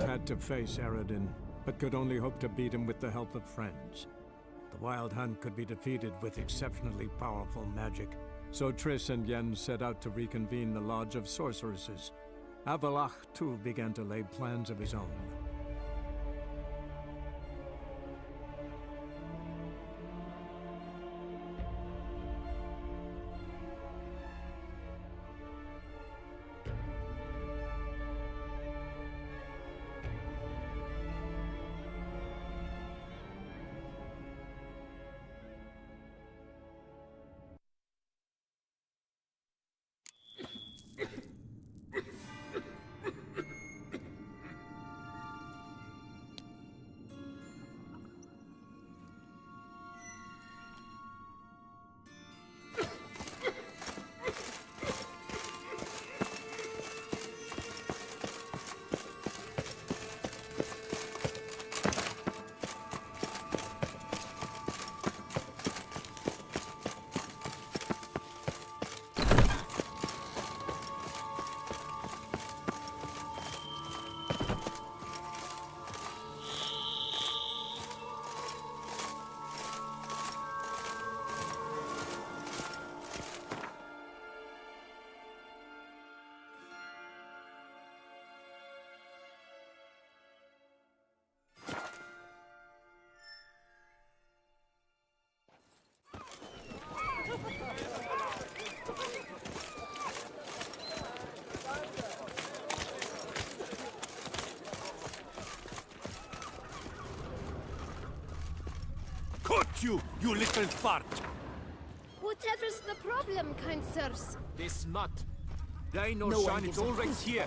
had to face Eredin, but could only hope to beat him with the help of friends. The Wild Hunt could be defeated with exceptionally powerful magic, so Triss and Yen set out to reconvene the Lodge of Sorceresses. Avallac'h, too, began to lay plans of his own. You little fart! Whatever's the problem, kind sirs? This mud. Rain or shine, it's all right here.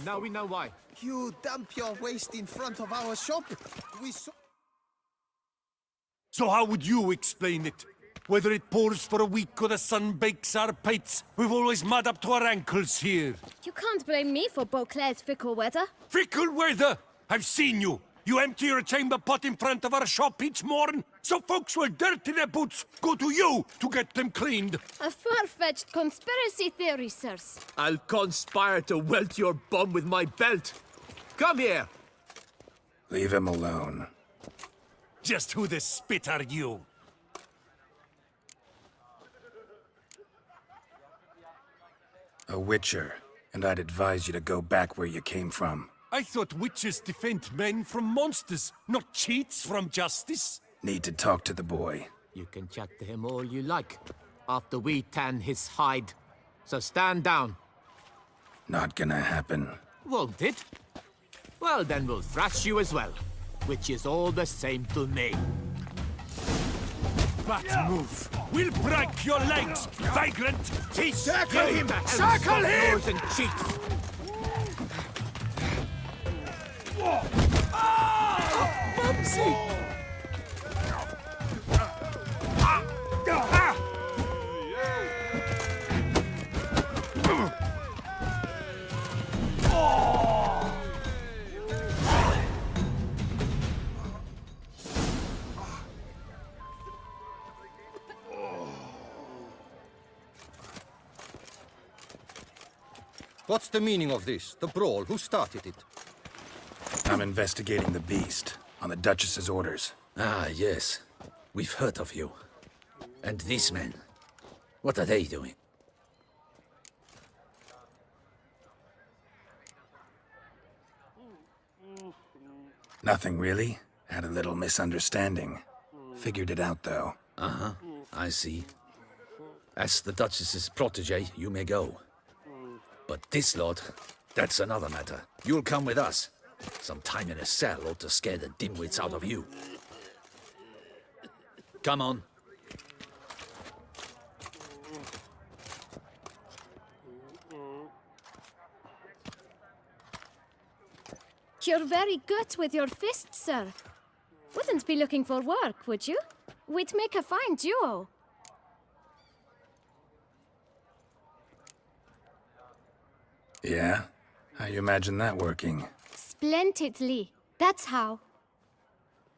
Now we know why. You dump your waste in front of our shop? We saw... So how would you explain it? Whether it pours for a week or the sun bakes our pates, we've always mud up to our ankles here. You can't blame me for Beauclair's fickle weather. Fickle weather! I've seen you! You empty your chamber pot in front of our shop each morn, so folks will dirty their boots go to you to get them cleaned. A far-fetched conspiracy theory, sirs. I'll conspire to welt your bum with my belt. Come here! Leave him alone. Just who the spit are you? A witcher, and I'd advise you to go back where you came from. I thought witches defend men from monsters, not cheats from justice. Need to talk to the boy. You can chat to him all you like, after we tan his hide. So stand down. Not gonna happen. Won't it? Well, then we'll thrash you as well, which is all the same to me. But move! We'll break your legs, vagrant! Teeth! Circle him! Circle him! Nose and cheeks! Bubsy! What's the meaning of this? The brawl? Who started it? I'm investigating the beast, on the Duchess's orders. Ah, yes. We've heard of you. And these men, what are they doing? Nothing really. Had a little misunderstanding. Figured it out, though. Uh-huh, I see. As the Duchess's protege, you may go. But this lot, that's another matter. You'll come with us. Some time in a cell ought to scare the dimwits out of you. Come on. You're very good with your fists, sir. Wouldn't be looking for work, would you? We'd make a fine duo. Yeah? How you imagine that working? Splendidly. That's how.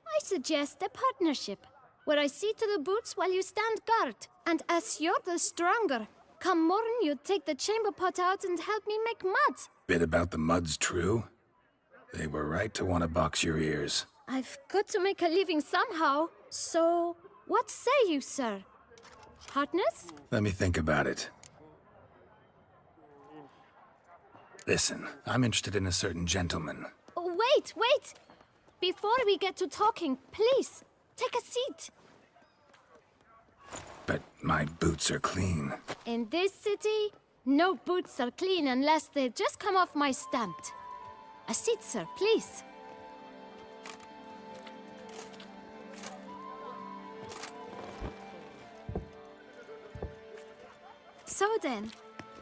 I suggest a partnership, where I see to the boots while you stand guard. And as you're the stronger, come morn you take the chamber pot out and help me make mud. Bit about the mud's true? They were right to want to box your ears. I've got to make a living somehow, so what say you, sir? Partners? Let me think about it. Listen, I'm interested in a certain gentleman. Oh, wait! Before we get to talking, please, take a seat. But my boots are clean. In this city, no boots are clean unless they just come off my stamp. A seat, sir, please. So then,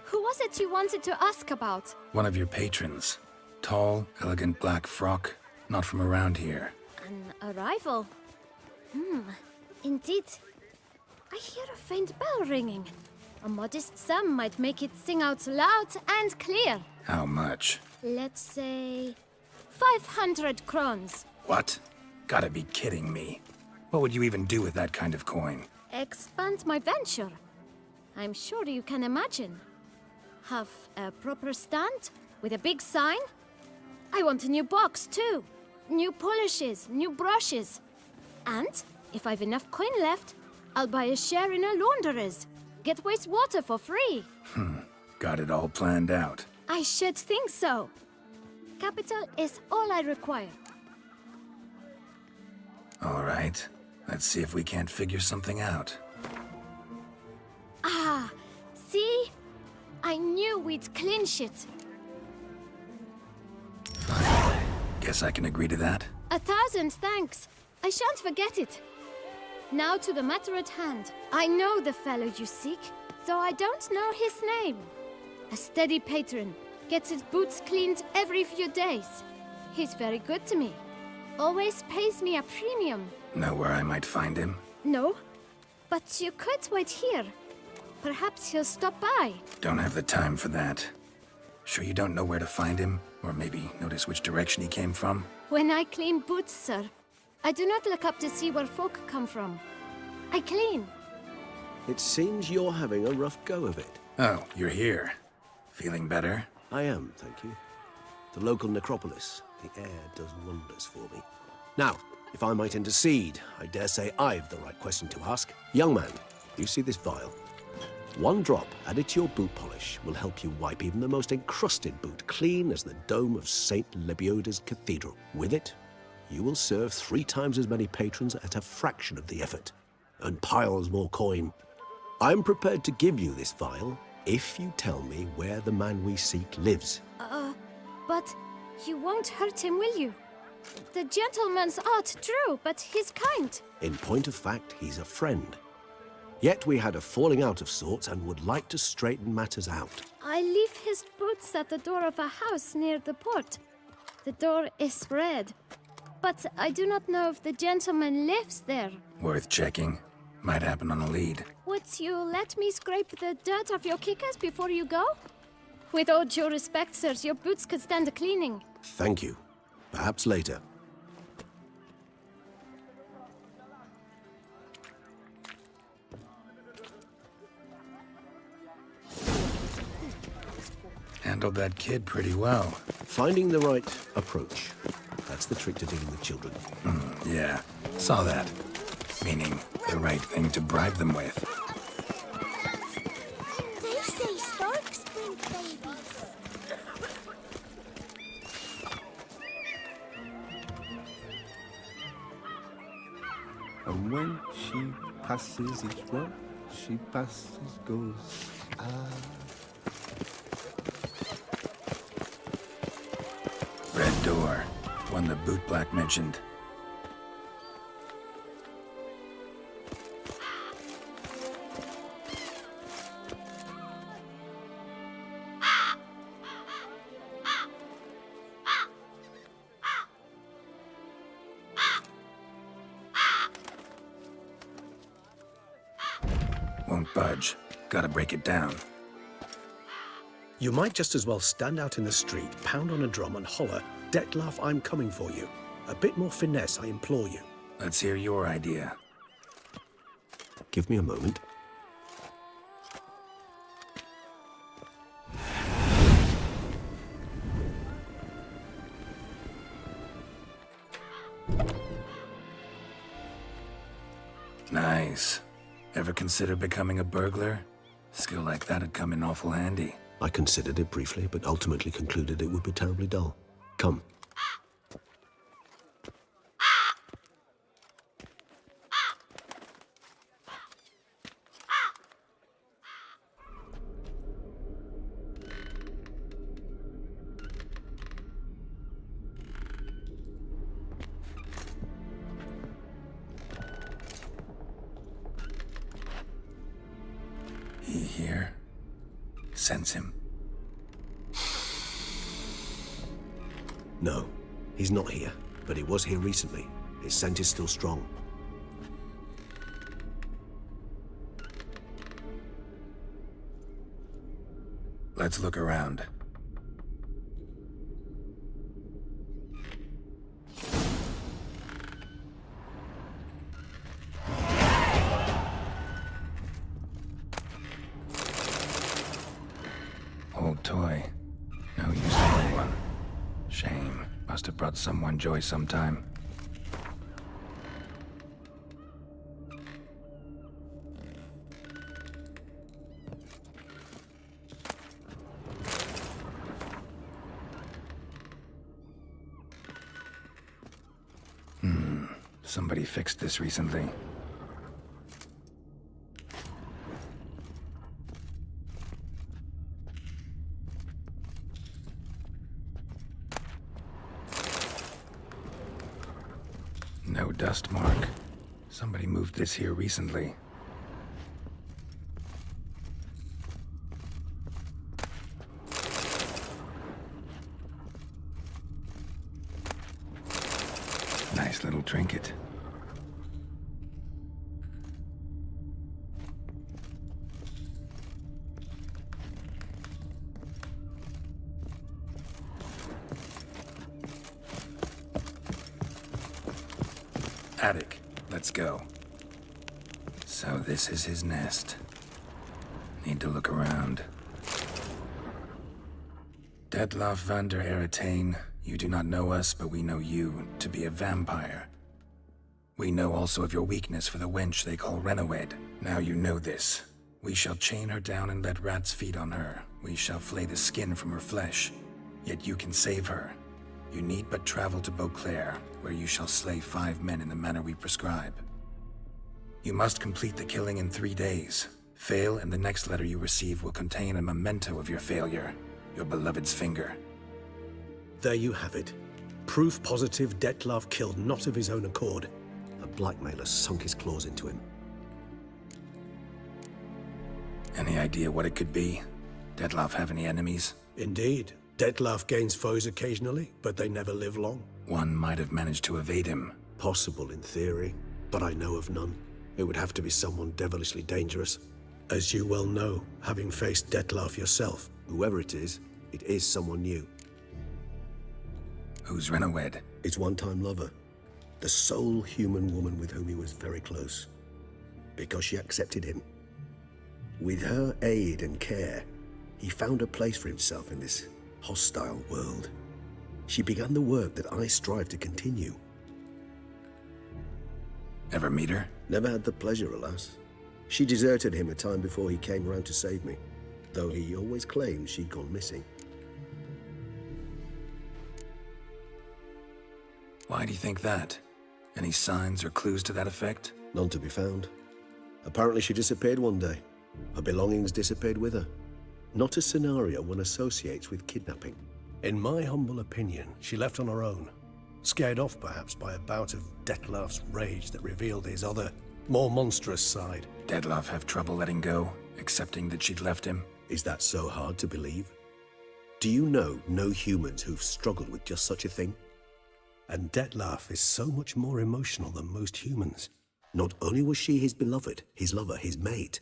who was it you wanted to ask about? One of your patrons. Tall, elegant black frock. Not from around here. An arrival? Indeed. I hear a faint bell ringing. A modest sum might make it sing out loud and clear. How much? Let's say 500 crowns. What? Gotta be kidding me. What would you even do with that kind of coin? Expand my venture. I'm sure you can imagine. Have a proper stand with a big sign. I want a new box too. New polishes, new brushes. And if I've enough coin left, I'll buy a share in a launderer's. Get wastewater for free. Got it all planned out. I should think so. Capital is all I require. All right. Let's see if we can't figure something out. Ah, see? I knew we'd clinch it. Fine. Guess I can agree to that. 1,000 thanks. I shan't forget it. Now to the matter at hand. I know the fellow you seek, though I don't know his name. A steady patron. Gets his boots cleaned every few days. He's very good to me. Always pays me a premium. Know where I might find him? No, but you could wait here. Perhaps he'll stop by. Don't have the time for that. Sure you don't know where to find him? Or maybe notice which direction he came from? When I clean boots, sir, I do not look up to see where folk come from. I clean. It seems you're having a rough go of it. Oh, you're here. Feeling better? I am, thank you. The local necropolis. The air does wonders for me. Now, if I might intercede, I dare say I've the right question to ask. Young man, you see this vial? One drop added to your boot polish will help you wipe even the most encrusted boot clean as the dome of St. Lebioda's Cathedral. With it, you will serve 3 times as many patrons at a fraction of the effort, and piles more coin. I'm prepared to give you this vial if you tell me where the man we seek lives. But you won't hurt him, will you? The gentleman's art, true, but he's kind. In point of fact, he's a friend. Yet we had a falling out of sorts and would like to straighten matters out. I leave his boots at the door of a house near the port. The door is red, but I do not know if the gentleman lives there. Worth checking. Might happen on a lead. Would you let me scrape the dirt off your kickers before you go? With all due respect, sirs, your boots could stand a cleaning. Thank you. Perhaps later. Handled that kid pretty well. Finding the right approach. That's the trick to dealing with children. Yeah, saw that. Meaning, the right thing to bribe them with. They say storks bring babies. And when she passes each one, she passes, goes, Red door. One the boot black mentioned. Won't budge. Gotta break it down. You might just as well stand out in the street, pound on a drum and holler, "Detlef, I'm coming for you." A bit more finesse, I implore you. Let's hear your idea. Give me a moment. Nice. Ever consider becoming a burglar? Skill like that'd come in awful handy. I considered it briefly, but ultimately concluded it would be terribly dull. Come. He here? Sense him. No, he's not here, but he was here recently. His scent is still strong. Let's look around. Old toy. No use for anyone. Shame. Must have brought someone joy sometime. Somebody fixed this recently. No dust mark. Somebody moved this here recently. Nice little trinket. Attic. Let's go. So this is his nest. Need to look around. Detlaf van der Eretain, you do not know us, but we know you to be a vampire. We know also of your weakness for the wench they call Renawed. Now you know this. We shall chain her down and let rats feed on her. We shall flay the skin from her flesh. Yet you can save her. You need but travel to Beauclair, where you shall slay 5 men in the manner we prescribe. You must complete the killing in 3 days. Fail, and the next letter you receive will contain a memento of your failure. Your beloved's finger. There you have it. Proof positive Detlaf killed not of his own accord. A blackmailer sunk his claws into him. Any idea what it could be? Detlaf have any enemies? Indeed. Detlaf gains foes occasionally, but they never live long. One might have managed to evade him. Possible in theory, but I know of none. It would have to be someone devilishly dangerous. As you well know, having faced Detlaf yourself. Whoever it is someone new. Who's Renawed? His one-time lover. The sole human woman with whom he was very close. Because she accepted him. With her aid and care, he found a place for himself in this hostile world. She began the work that I strive to continue. Ever meet her? Never had the pleasure, alas. She deserted him a time before he came round to save me, though he always claimed she'd gone missing. Why do you think that? Any signs or clues to that effect? None to be found. Apparently she disappeared one day. Her belongings disappeared with her. Not a scenario one associates with kidnapping. In my humble opinion, she left on her own. Scared off, perhaps, by a bout of Detlaf's rage that revealed his other, more monstrous side. Detlaf have trouble letting go, accepting that she'd left him? Is that so hard to believe? Do you know no humans who've struggled with just such a thing? And Detlaf is so much more emotional than most humans. Not only was she his beloved, his lover, his mate,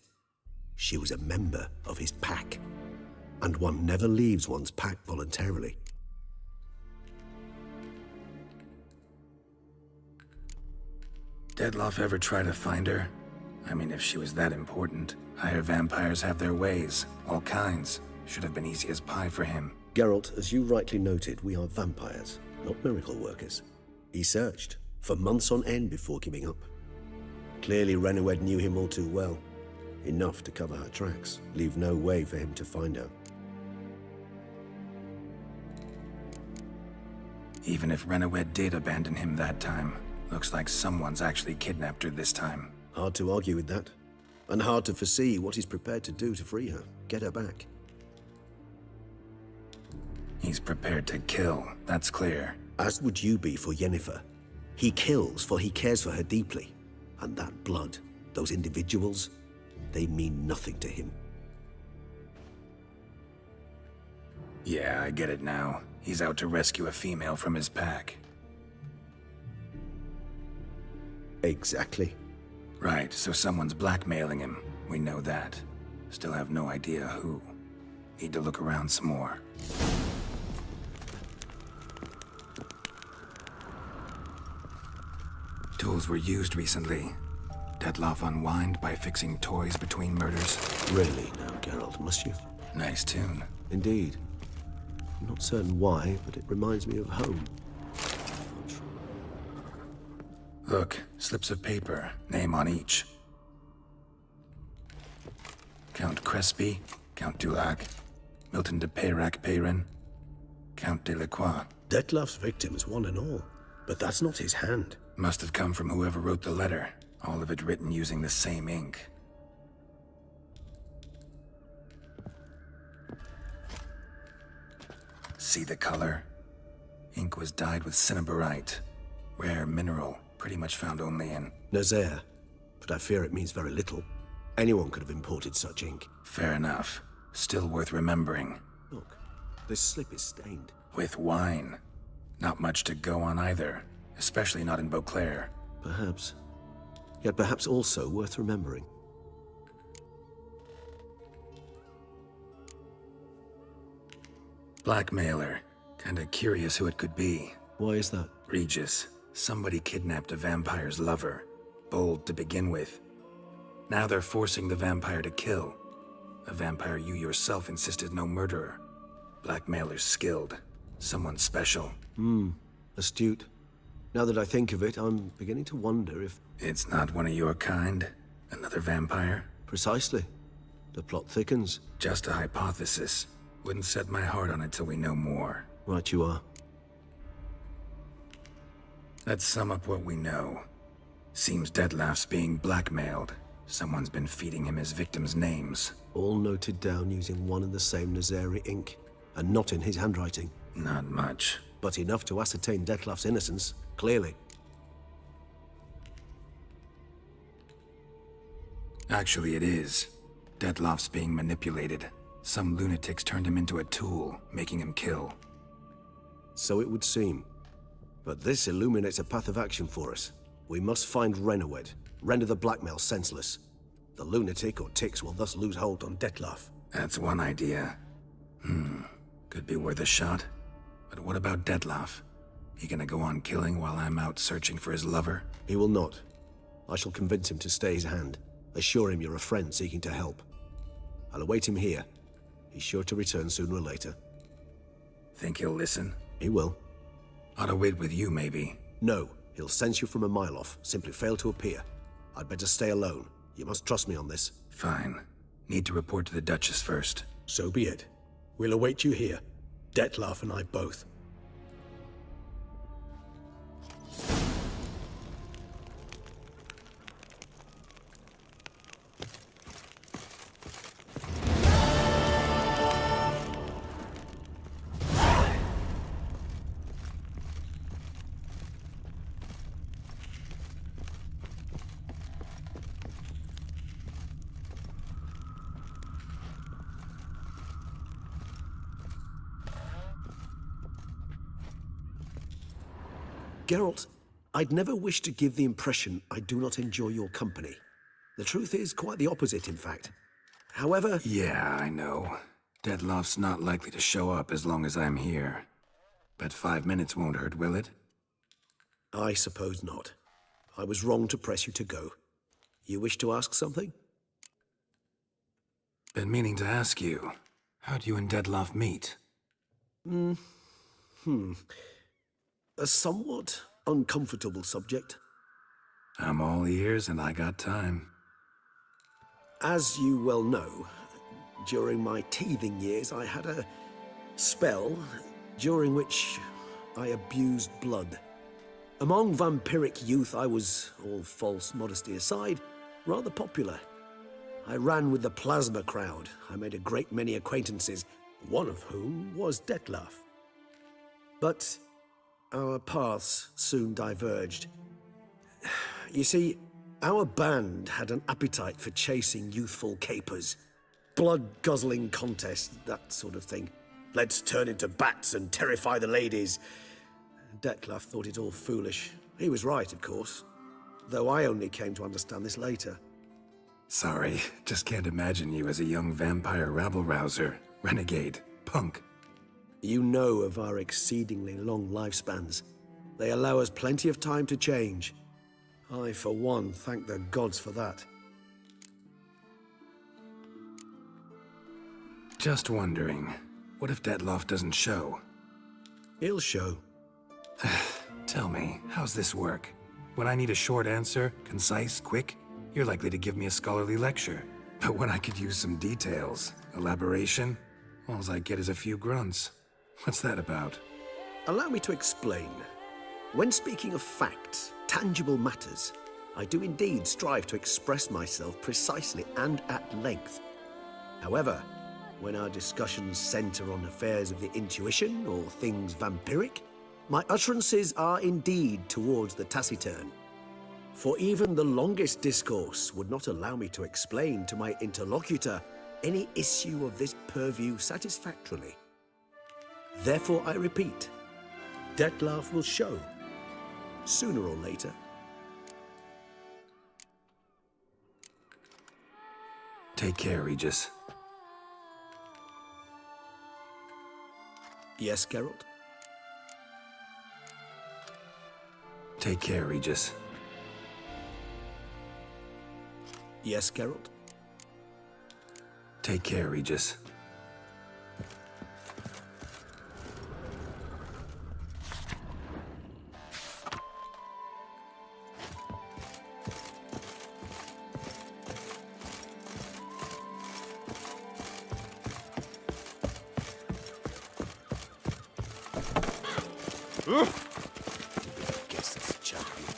she was a member of his pack. And one never leaves one's pack voluntarily. Detlaf ever try to find her? I mean, if she was that important. Higher vampires have their ways, all kinds. Should have been easy as pie for him. Geralt, as you rightly noted, we are vampires, not miracle workers. He searched for months on end before giving up. Clearly Renowed knew him all too well. Enough to cover her tracks, leave no way for him to find her. Even if Renowed did abandon him that time, looks like someone's actually kidnapped her this time. Hard to argue with that. And hard to foresee what he's prepared to do to free her, get her back. He's prepared to kill, that's clear. As would you be for Yennefer. He kills for he cares for her deeply. And that blood, those individuals, they mean nothing to him. Yeah, I get it now. He's out to rescue a female from his pack. Exactly. Right, so someone's blackmailing him. We know that. Still have no idea who. Need to look around some more. Tools were used recently. Detloff unwind by fixing toys between murders. Really now, Geralt, must you? Nice tune. Indeed. I'm not certain why, but it reminds me of home. Look, slips of paper, name on each. Count Crespi, Count Dulac, Milton de Peyrac-Peyrin, Count Delacroix. Detloff's victims, one and all. But that's not his hand. Must have come from whoever wrote the letter. All of it written using the same ink. See the color? Ink was dyed with cinnabarite. Rare mineral, pretty much found only in... Nazaire. But I fear it means very little. Anyone could have imported such ink. Fair enough. Still worth remembering. Look, this slip is stained. With wine. Not much to go on either. Especially not in Beauclair. Perhaps. Yet perhaps also worth remembering. Blackmailer. Kinda curious who it could be. Why is that? Regis. Somebody kidnapped a vampire's lover. Bold to begin with. Now they're forcing the vampire to kill. A vampire you yourself insisted no murderer. Blackmailer's skilled. Someone special. Astute. Now that I think of it, I'm beginning to wonder if... It's not one of your kind? Another vampire? Precisely. The plot thickens. Just a hypothesis. Wouldn't set my heart on it till we know more. Right you are. Let's sum up what we know. Seems Detloff's being blackmailed. Someone's been feeding him his victims' names. All noted down using one and the same Nazaire ink. And not in his handwriting. Not much. But enough to ascertain Detloff's innocence, clearly. Actually, it is. Detloff's being manipulated. Some lunatics turned him into a tool, making him kill. So it would seem. But this illuminates a path of action for us. We must find Renowed, render the blackmail senseless. The lunatic or ticks will thus lose hold on Detloff. That's one idea. Could be worth a shot. But what about Detloff? He gonna go on killing while I'm out searching for his lover? He will not. I shall convince him to stay his hand. Assure him you're a friend seeking to help. I'll await him here. He's sure to return sooner or later. Think he'll listen? He will. Ought to wait with you, maybe. No, he'll sense you from a mile off. Simply fail to appear. I'd better stay alone. You must trust me on this. Fine. Need to report to the Duchess first. So be it. We'll await you here. Detloff and I both. Geralt, I'd never wish to give the impression I do not enjoy your company. The truth is quite the opposite, in fact. However... Yeah, I know. Detloff's not likely to show up as long as I'm here. Bet 5 minutes won't hurt, will it? I suppose not. I was wrong to press you to go. You wish to ask something? Been meaning to ask you. How'd you and Detloff meet? A somewhat uncomfortable subject. I'm all ears and I got time. As you well know, during my teething years, I had a spell during which I abused blood. Among vampiric youth, I was, all false modesty aside, rather popular. I ran with the plasma crowd. I made a great many acquaintances, one of whom was Detlef. But our paths soon diverged. You see, our band had an appetite for chasing youthful capers. Blood-guzzling contests, that sort of thing. Let's turn into bats and terrify the ladies. Detlef thought it all foolish. He was right, of course. Though I only came to understand this later. Sorry, just can't imagine you as a young vampire rabble-rouser, renegade, punk. You know of our exceedingly long lifespans. They allow us plenty of time to change. I, for one, thank the gods for that. Just wondering, what if Detlef doesn't show? He'll show. Tell me, how's this work? When I need a short answer, concise, quick, you're likely to give me a scholarly lecture. But when I could use some details, elaboration, all I get is a few grunts. What's that about? Allow me to explain. When speaking of facts, tangible matters, I do indeed strive to express myself precisely and at length. However, when our discussions center on affairs of the intuition or things vampiric, my utterances are indeed towards the taciturn. For even the longest discourse would not allow me to explain to my interlocutor any issue of this purview satisfactorily. Therefore, I repeat, Detlef will show, sooner or later. Take care, Regis. Yes, Geralt? Take care, Regis. Yes, Geralt? Take care, Regis. Guess it's a champion.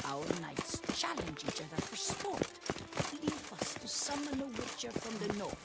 Our knights challenge each other for sport. Leave us to summon a witcher from the north.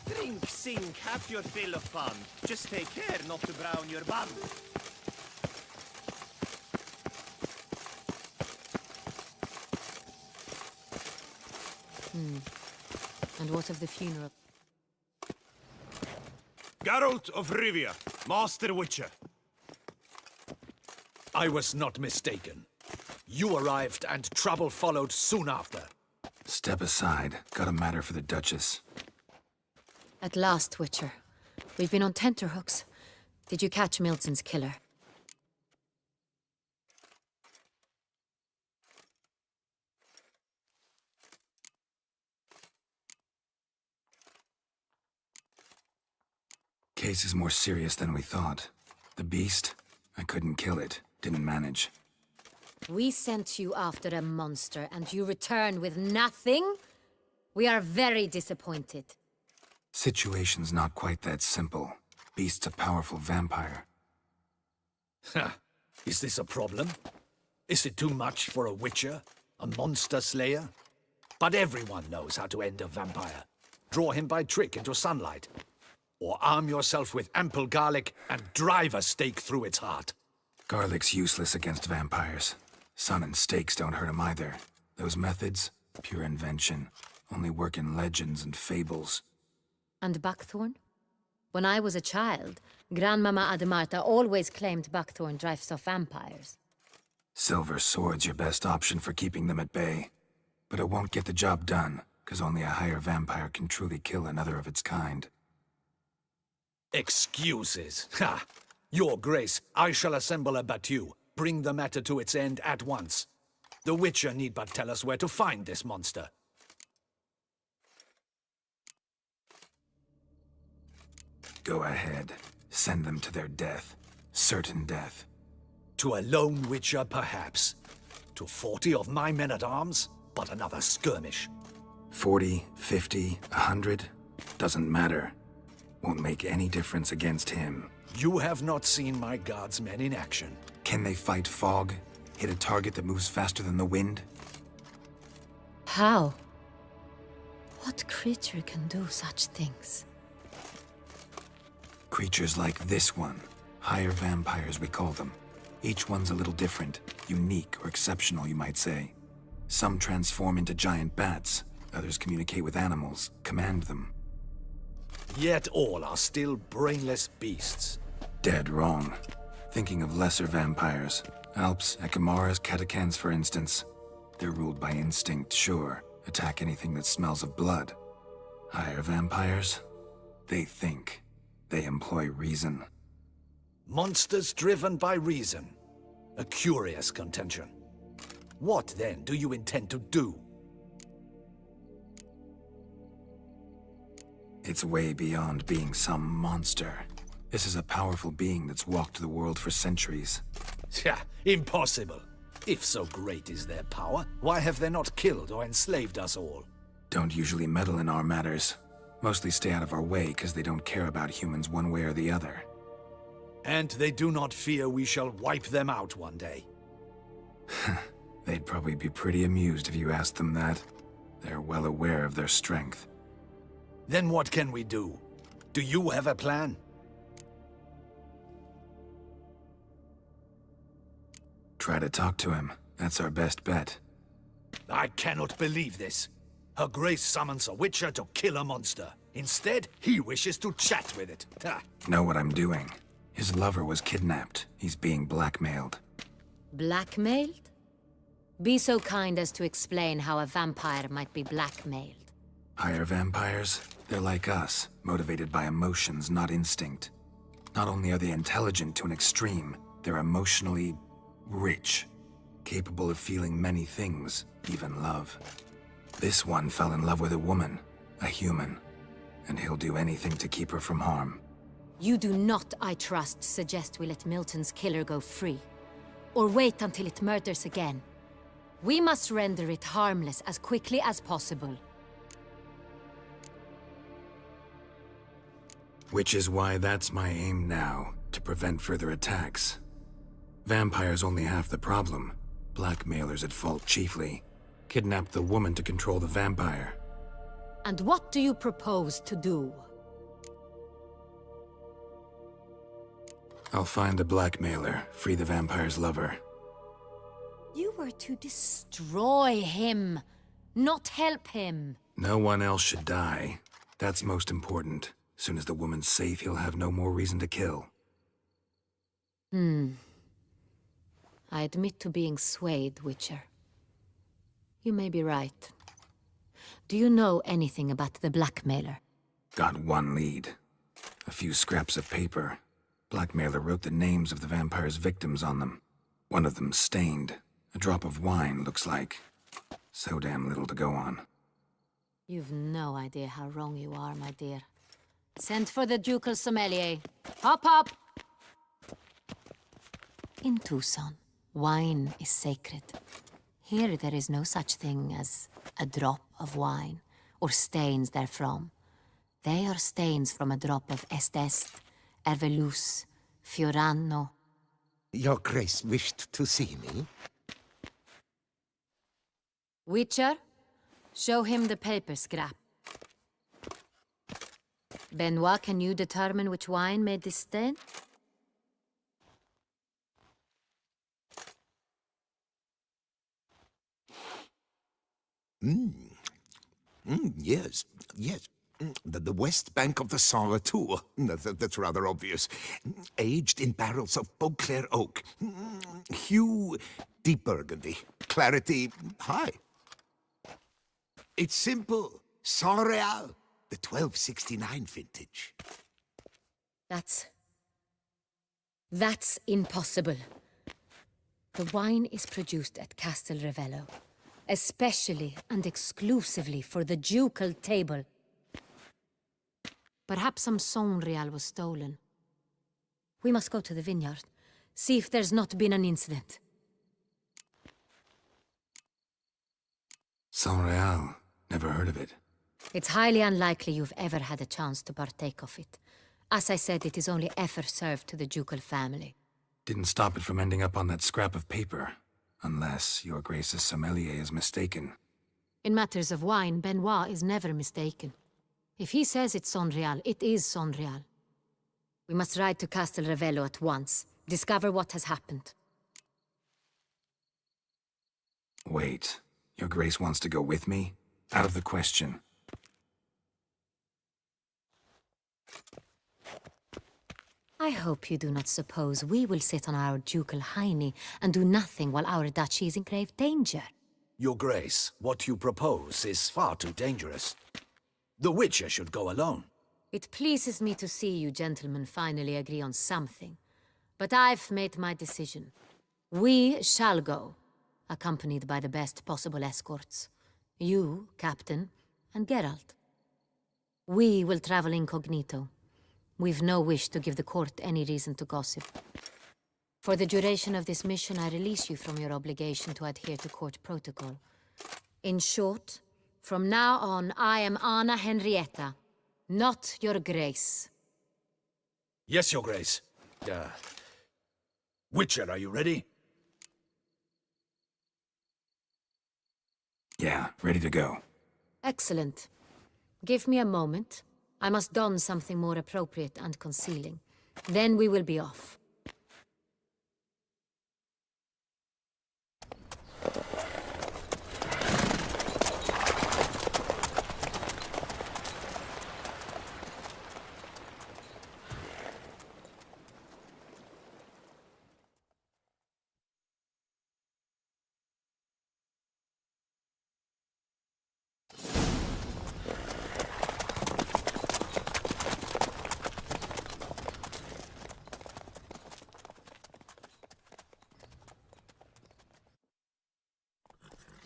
Drink, sing, have your fill of fun. Just take care not to brown your bum. And what of the funeral? Geralt of Rivia, Master Witcher. I was not mistaken. You arrived and trouble followed soon after. Step aside. Got a matter for the Duchess. At last, Witcher. We've been on tenterhooks. Did you catch Milton's killer? Case is more serious than we thought. The beast? I couldn't kill it. Didn't manage. We sent you after a monster, and you return with nothing? We are very disappointed. Situation's not quite that simple. Beast's a powerful vampire. Ha! Is this a problem? Is it too much for a witcher? A monster slayer? But everyone knows how to end a vampire. Draw him by trick into sunlight. Or arm yourself with ample garlic and drive a stake through its heart. Garlic's useless against vampires. Sun and stakes don't hurt him either. Those methods, pure invention. Only work in legends and fables. And buckthorn? When I was a child, Grandmama Ademarta always claimed buckthorn drives off vampires. Silver sword's your best option for keeping them at bay. But it won't get the job done, because only a higher vampire can truly kill another of its kind. Excuses. Ha! Your Grace, I shall assemble a battue. Bring the matter to its end at once. The Witcher need but tell us where to find this monster. Go ahead. Send them to their death. Certain death. To a lone Witcher, perhaps. To 40 of my men-at-arms, but another skirmish. 40, 50, 100, doesn't matter. Won't make any difference against him. You have not seen my guardsmen in action. Can they fight fog? Hit a target that moves faster than the wind? How? What creature can do such things? Creatures like this one. Higher vampires, we call them. Each one's a little different. Unique or exceptional, you might say. Some transform into giant bats. Others communicate with animals, command them. Yet all are still brainless beasts. Dead wrong. Thinking of lesser vampires. Alps, Ekamaras, Catechans, for instance. They're ruled by instinct, sure. Attack anything that smells of blood. Higher vampires? They think. They employ reason. Monsters driven by reason. A curious contention. What, then, do you intend to do? It's way beyond being some monster. This is a powerful being that's walked the world for centuries. Yeah, impossible. If so great is their power, why have they not killed or enslaved us all? Don't usually meddle in our matters. Mostly stay out of our way because they don't care about humans one way or the other. And they do not fear we shall wipe them out one day. They'd probably be pretty amused if you asked them that. They're well aware of their strength. Then what can we do? Do you have a plan? Try to talk to him. That's our best bet. I cannot believe this. Her Grace summons a Witcher to kill a monster. Instead, he wishes to chat with it. Know what I'm doing. His lover was kidnapped. He's being blackmailed. Blackmailed? Be so kind as to explain how a vampire might be blackmailed. Higher vampires? They're like us, motivated by emotions, not instinct. Not only are they intelligent to an extreme, they're emotionally rich, capable of feeling many things, even love. This one fell in love with a woman, a human, and he'll do anything to keep her from harm. You do not, I trust, suggest we let Milton's killer go free. Or wait until it murders again. We must render it harmless as quickly as possible. Which is why that's my aim now, to prevent further attacks. Vampires only half the problem. Blackmailers at fault chiefly. Kidnapped the woman to control the vampire. And what do you propose to do? I'll find the blackmailer, free the vampire's lover. You were to destroy him, not help him. No one else should die. That's most important. Soon as the woman's safe, he'll have no more reason to kill. I admit to being swayed, Witcher. You may be right. Do you know anything about the blackmailer? Got one lead. A few scraps of paper. Blackmailer wrote the names of the vampire's victims on them. One of them stained. A drop of wine, looks like. So damn little to go on. You've no idea how wrong you are, my dear. Send for the ducal sommelier. Hop, hop! In Tucson, wine is sacred. Here there is no such thing as a drop of wine, or stains therefrom. They are stains from a drop of Est, Ervelus, Fiorano. Your Grace wished to see me? Witcher, show him the paper scrap. Benoit, can you determine which wine made this stain? Yes, yes. The west bank of the Saint Latour. That's rather obvious. Aged in barrels of Beauclair oak. Hue Deep Burgundy. Clarity high. It's simple. Sans Real. The 1269 vintage. That's impossible. The wine is produced at Castel Ravello, especially and exclusively for the ducal table. Perhaps some Sans Real was stolen. We must go to the vineyard, see if there's not been an incident. Sans Real. Never heard of it. It's highly unlikely you've ever had a chance to partake of it. As I said, it is only ever served to the ducal family. Didn't stop it from ending up on that scrap of paper. Unless your Grace's sommelier is mistaken. In matters of wine, Benoit is never mistaken. If he says it's Sans Real, it is Sans Real. We must ride to Castel Ravello at once. Discover what has happened. Wait. Your Grace wants to go with me? Out of the question. I hope you do not suppose we will sit on our ducal hiney and do nothing while our duchy is in grave danger. Your Grace, what you propose is far too dangerous. The Witcher should go alone. It pleases me to see you gentlemen finally agree on something. But I've made my decision. We shall go, accompanied by the best possible escorts. You, Captain, and Geralt. We will travel incognito. We've no wish to give the court any reason to gossip. For the duration of this mission, I release you from your obligation to adhere to court protocol. In short, from now on, I am Anna Henrietta, not your Grace. Yes, Your Grace. Witcher, are you ready? Yeah, ready to go. Excellent. Give me a moment. I must don something more appropriate and concealing. Then we will be off.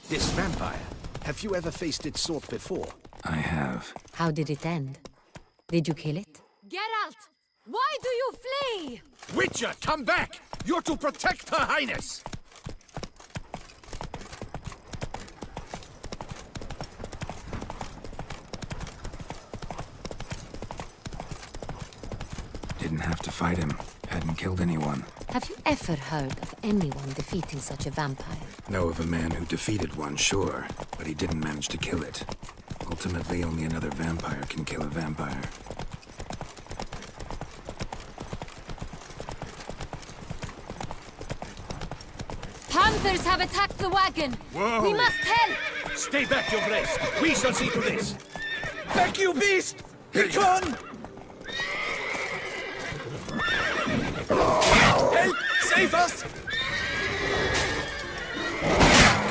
This vampire, have you ever faced its sort before? I have. How did it end? Did you kill it? Geralt! Why do you flee? Witcher, come back! You're to protect Her Highness! Didn't have to fight him. Hadn't killed anyone. Have you ever heard of anyone defeating such a vampire? Know of a man who defeated one, sure, but he didn't manage to kill it. Ultimately, only another vampire can kill a vampire. Panthers have attacked the wagon! Whoa! We must help! Stay back, Your Grace! We shall see to this! Back, you beast! Begone! Help! Save us!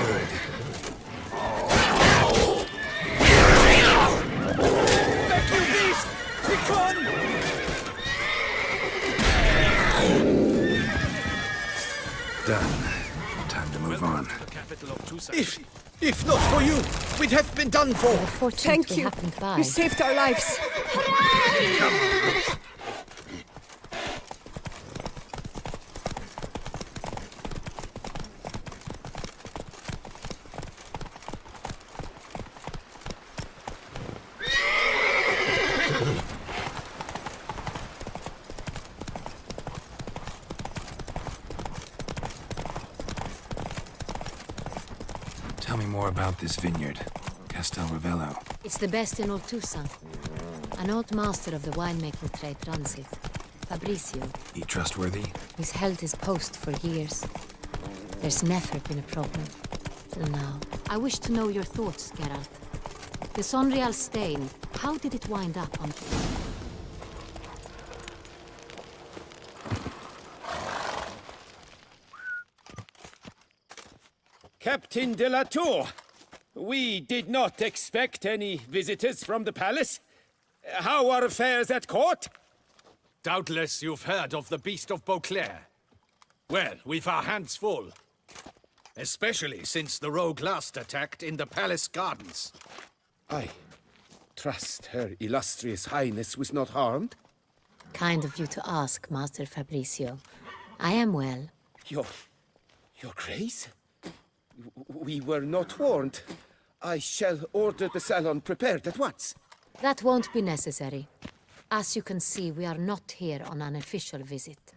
Good. Back, you beast! Begone! Done. Time to move on. If not for you, we'd have been done for. Thank you. You saved our lives. Tell me more about this vineyard. Castel Ravello. It's the best in all Toussaint. An old master of the winemaking trade runs it. Fabrizio. He trustworthy? He's held his post for years. There's never been a problem. Till now. I wish to know your thoughts, Geralt. The Sans Real stain, how did it wind up on... Captain de la Tour, we did not expect any visitors from the palace. How are affairs at court? Doubtless you've heard of the Beast of Beauclair. Well, we've our hands full. Especially since the rogue last attacked in the palace gardens. I trust Her Illustrious Highness was not harmed? Kind of you to ask, Master Fabricio. I am well. Your Grace? We were not warned. I shall order the salon prepared at once. That won't be necessary. As you can see, we are not here on an official visit.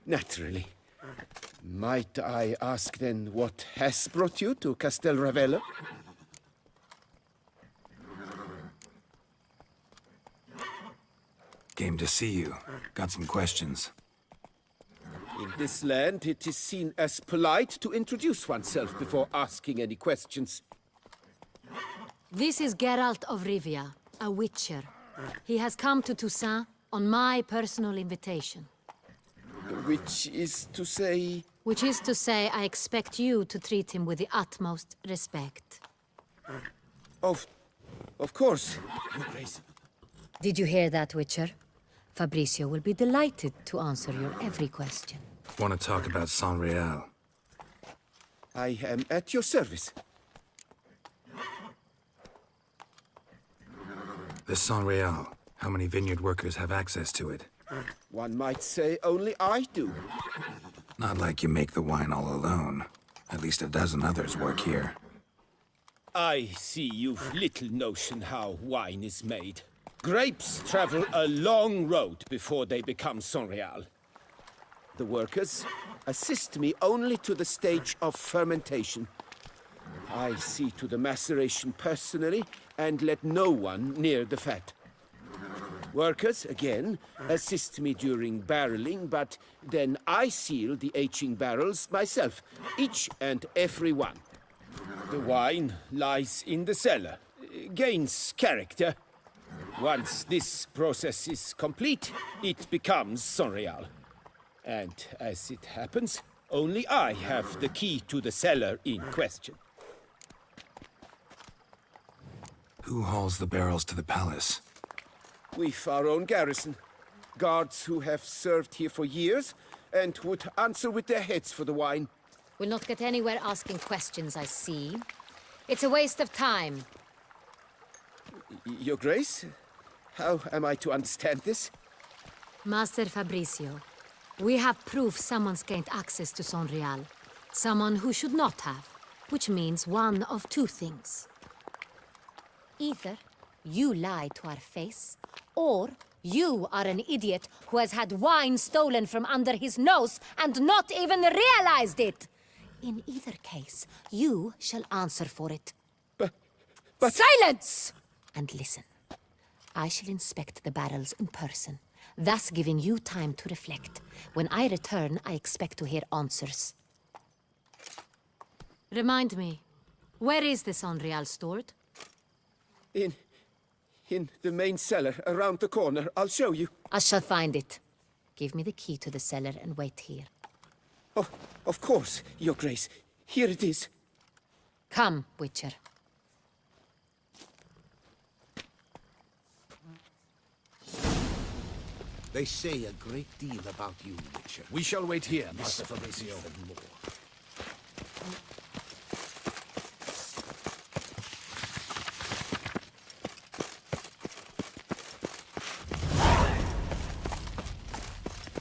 Naturally. Might I ask then what has brought you to Castel Ravello? Came to see you. Got some questions. In this land, it is seen as polite to introduce oneself before asking any questions. This is Geralt of Rivia, a witcher. He has come to Toussaint on my personal invitation. Which is to say... Which is to say, I expect you to treat him with the utmost respect. Of course, Your Grace. Did you hear that, Witcher? Fabricio will be delighted to answer your every question. Want to talk about Saint-Réal? I am at your service. The Saint-Réal. How many vineyard workers have access to it? One might say only I do. Not like you make the wine all alone. At least a dozen others work here. I see you've little notion how wine is made. Grapes travel a long road before they become Saint-Réal. The workers assist me only to the stage of fermentation. I see to the maceration personally and let no one near the fat. Workers, again, assist me during barreling, but then I seal the aging barrels myself, each and every one. The wine lies in the cellar, gains character. Once this process is complete, it becomes Saint-Réal. And as it happens, only I have the key to the cellar in question. Who hauls the barrels to the palace? We've our own garrison. Guards who have served here for years and would answer with their heads for the wine. We'll not get anywhere asking questions, I see. It's a waste of time. Your Grace? How am I to understand this? Master Fabricio, we have proof someone's gained access to Saint-Réal. Someone who should not have, which means one of two things. Either you lie to our face, or you are an idiot who has had wine stolen from under his nose and not even realized it. In either case, you shall answer for it. But... Silence! And listen. I shall inspect the barrels in person, thus giving you time to reflect. When I return, I expect to hear answers. Remind me, where is the Saint-Réal stored? In the main cellar, around the corner. I'll show you. I shall find it. Give me the key to the cellar and wait here. Oh, of course, Your Grace. Here it is. Come, Witcher. They say a great deal about you, Witcher. We shall wait here, Master Fabricio.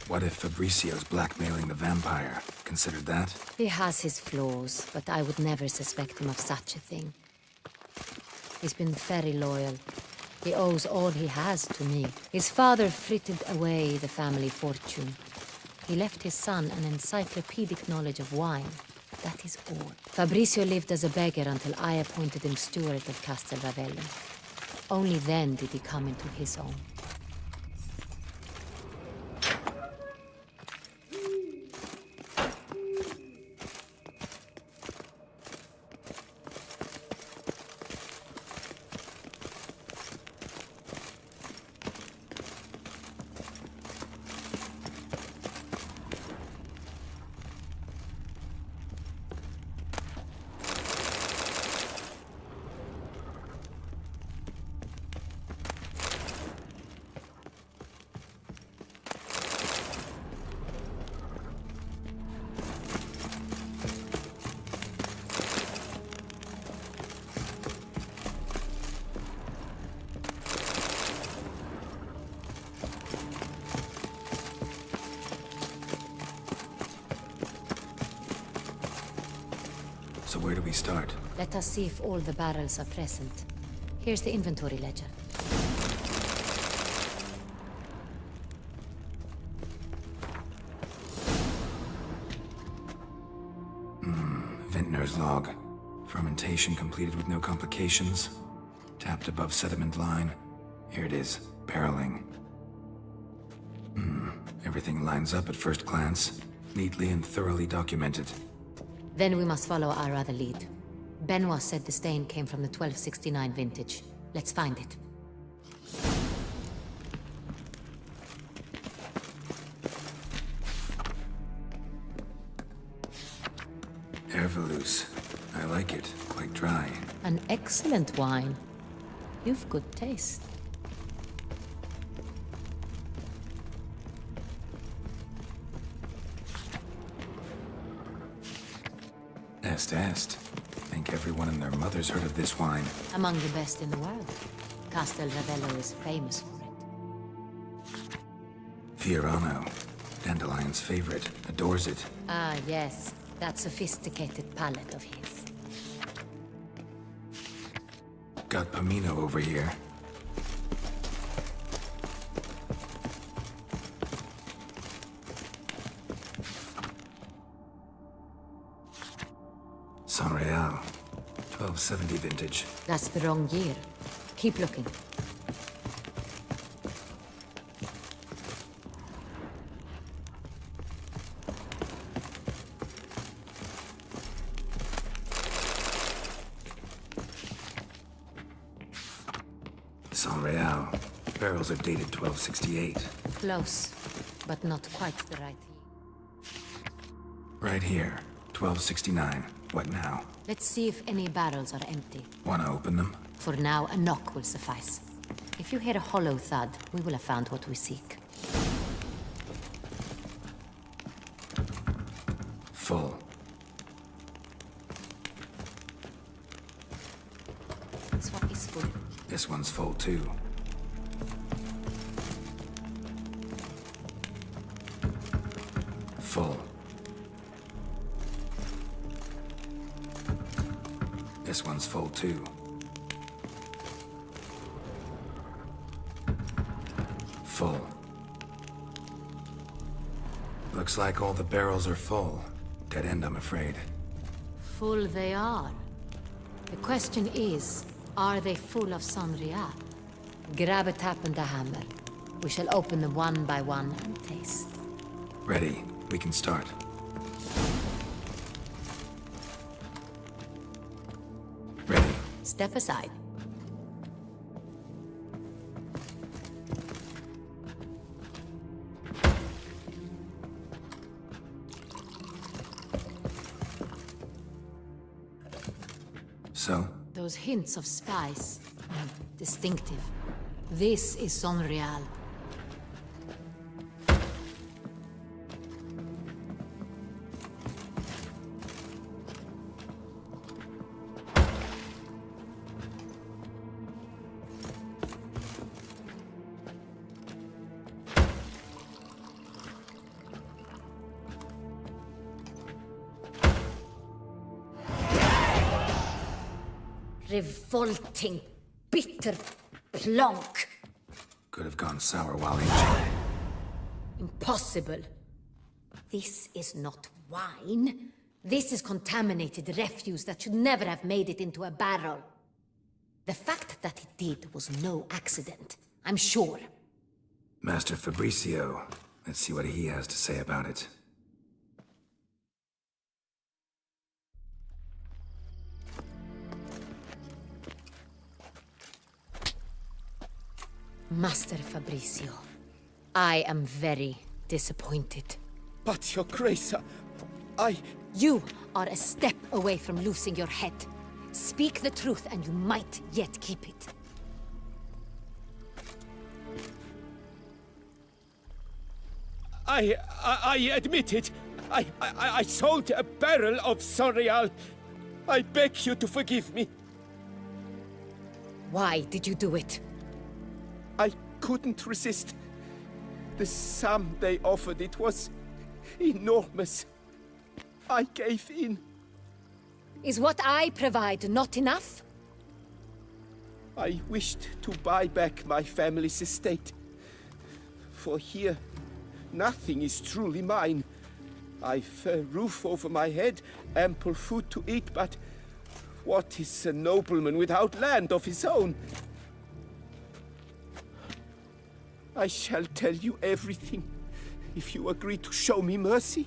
What if Fabricio's blackmailing the vampire? Considered that? He has his flaws, but I would never suspect him of such a thing. He's been very loyal. He owes all he has to me. His father frittered away the family fortune. He left his son an encyclopedic knowledge of wine. That is all. Fabricio lived as a beggar until I appointed him steward of Castel Ravello. Only then did he come into his own. So where do we start? Let us see if all the barrels are present. Here's the inventory ledger. Vintner's log. Fermentation completed with no complications. Tapped above sediment line. Here it is. Barreling. Everything lines up at first glance. Neatly and thoroughly documented. Then we must follow our other lead. Benoit said the stain came from the 1269 vintage. Let's find it. Herveloos. I like it. Quite dry. An excellent wine. You've good taste. Est. Think everyone and their mother's heard of this wine. Among the best in the world. Castel Ravello is famous for it. Fiorano. Dandelion's favorite. Adores it. Ah, yes. That sophisticated palate of his. Got Pomino over here. Sanreal. 1270 vintage. That's the wrong year. Keep looking. Sanreal. Barrels are dated 1268. Close, but not quite the right year. Right here. 1269. What now? Let's see if any barrels are empty. Wanna open them? For now, a knock will suffice. If you hear a hollow thud, we will have found what we seek. Full. This one is full. This one's full too. Full. This one's full too. Full. Looks like all the barrels are full. Dead end, I'm afraid. Full they are. The question is, are they full of Sanreal? Grab a tap and a hammer. We shall open them one by one and taste. Ready. We can start. Ready. Step aside. So? Those hints of spice. Distinctive. This is Sanreal. Revolting, bitter plonk. Could have gone sour while aging. Impossible. This is not wine. This is contaminated refuse that should never have made it into a barrel. The fact that it did was no accident, I'm sure. Master Fabricio. Let's see what he has to say about it. Master Fabricio, I am very disappointed. But, Your Grace, You are a step away from losing your head. Speak the truth and you might yet keep it. I admit it. I sold a barrel of Sanreal. I beg you to forgive me. Why did you do it? I couldn't resist. The sum they offered, it was enormous. I gave in. Is what I provide not enough? I wished to buy back my family's estate. For here, nothing is truly mine. I've a roof over my head, ample food to eat, but what is a nobleman without land of his own? I shall tell you everything, if you agree to show me mercy.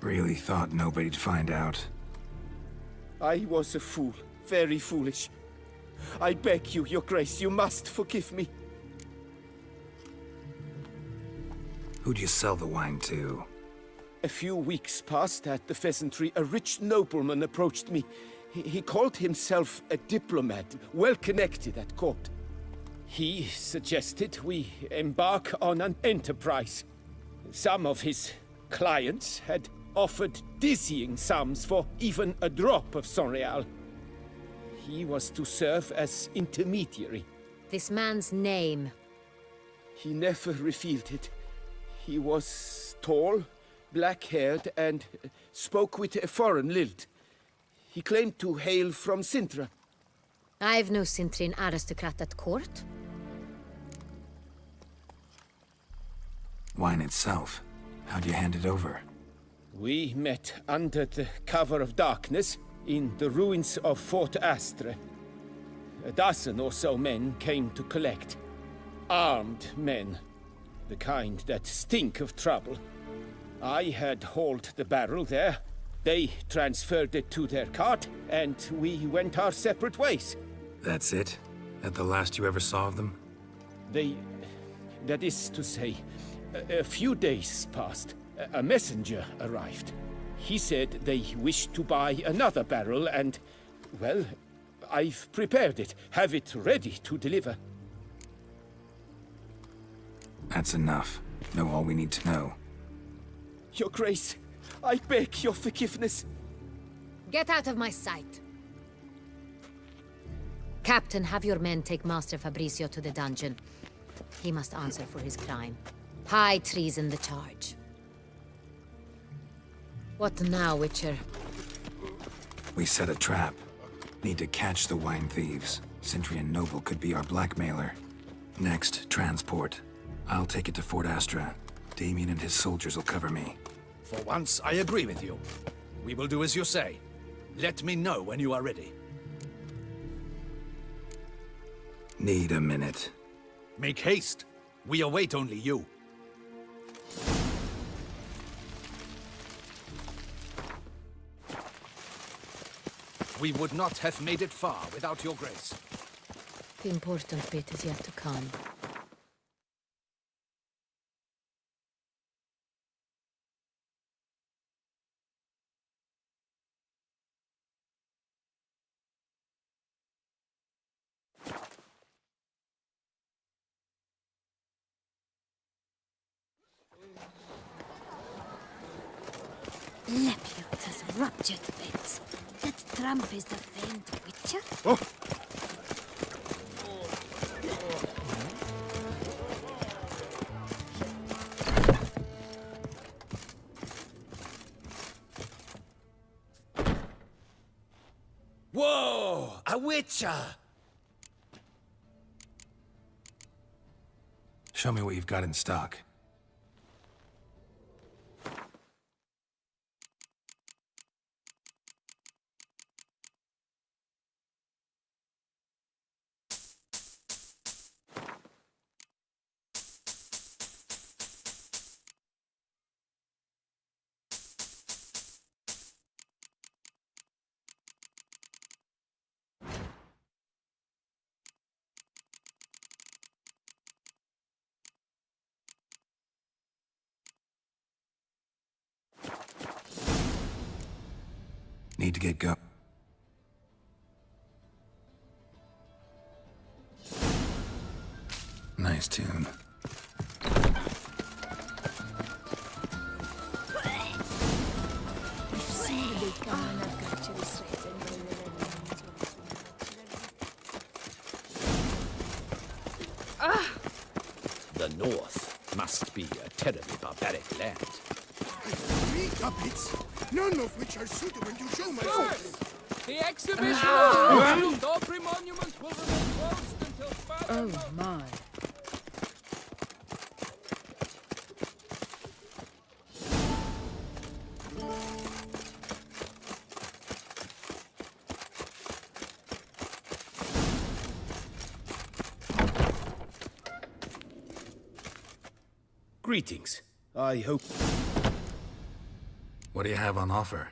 Really thought nobody'd find out. I was a fool, very foolish. I beg you, Your Grace, you must forgive me. Who'd you sell the wine to? A few weeks past at the pheasantry, a rich nobleman approached me. He called himself a diplomat, well connected at court. He suggested we embark on an enterprise. Some of his clients had offered dizzying sums for even a drop of Sonreal. He was to serve as intermediary. This man's name? He never revealed it. He was tall, black-haired, and spoke with a foreign lilt. He claimed to hail from Sintra. I've no Sintrin aristocrat at court. Wine itself. How'd you hand it over? We met under the cover of darkness in the ruins of Fort Astre. A dozen or so men came to collect. Armed men. The kind that stink of trouble. I had hauled the barrel there. They transferred it to their cart, and we went our separate ways. That's it? That the last you ever saw of them? That is to say, a few days passed. A messenger arrived. He said they wished to buy another barrel and, well, I've prepared it. Have it ready to deliver. That's enough. Know all we need to know. Your Grace, I beg your forgiveness. Get out of my sight. Captain, have your men take Master Fabrizio to the dungeon. He must answer for his crime. High treason the charge. What now, Witcher? We set a trap. Need to catch the wine thieves. Cintrian Noble could be our blackmailer. Next, transport. I'll take it to Fort Astra. Damien and his soldiers will cover me. For once, I agree with you. We will do as you say. Let me know when you are ready. Need a minute. Make haste. We await only you. We would not have made it far without your grace. The important bit is yet to come. Lepiot has ruptured fits. That tramp is the famed Witcher? Oh! Whoa! A Witcher! Show me what you've got in stock. Need to get going. Nice tune. The north. Must be a terribly barbaric land. 3 puppets, none of which are suitable to show myself. The exhibition of the Dobry Monument will remain closed until further. Oh my. Greetings. I hope... What do you have on offer?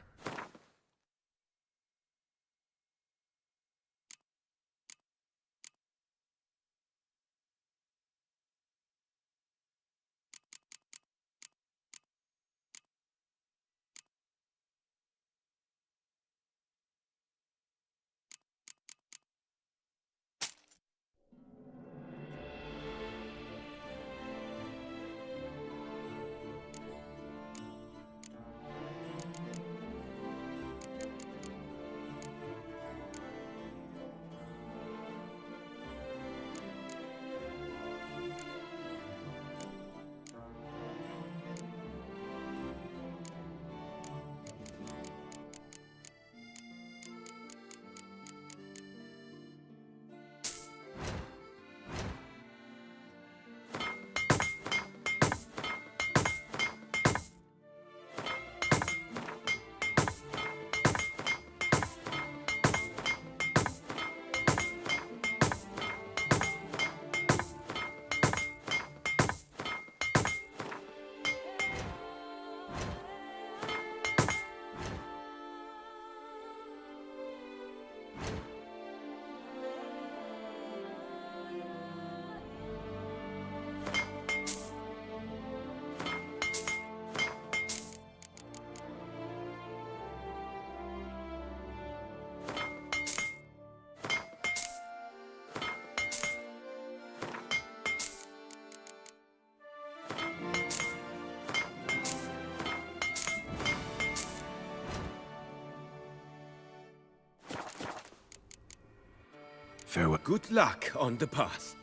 Farewell. Good luck on the path.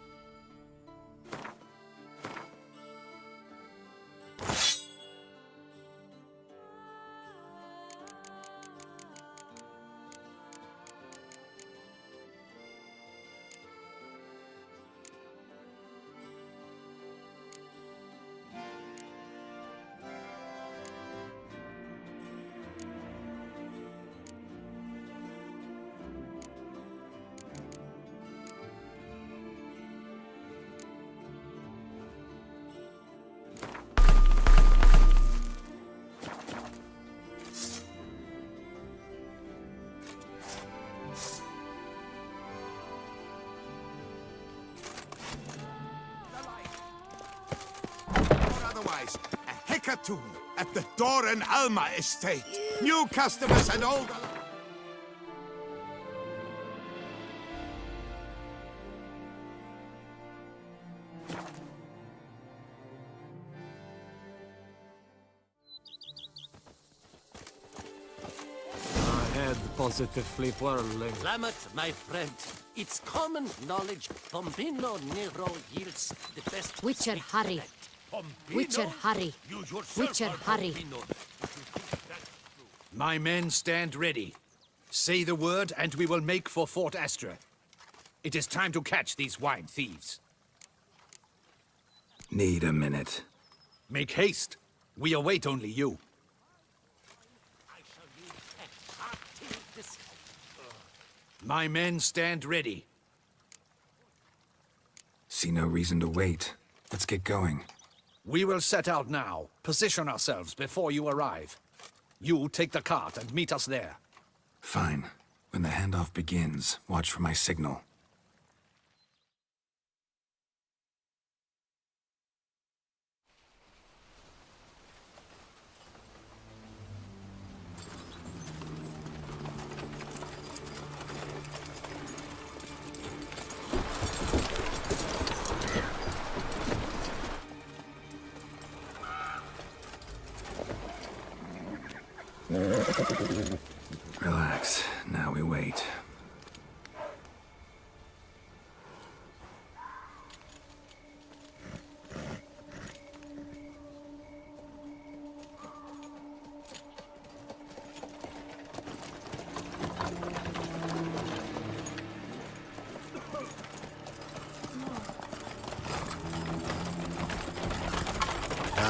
Otherwise, a hecatomb at the Doran Alma estate. New customers and old... Positively whirling. Lamet, my friend, it's common knowledge Pompino Nero yields the best... Witcher, hurry. Witcher, hurry. Witcher, hurry. My men stand ready. Say the word and we will make for Fort Astra. It is time to catch these wine thieves. Need a minute. Make haste. We await only you. My men stand ready. See no reason to wait. Let's get going. We will set out now. Position ourselves before you arrive. You take the cart and meet us there. Fine. When the handoff begins, watch for my signal. Relax. Now we wait.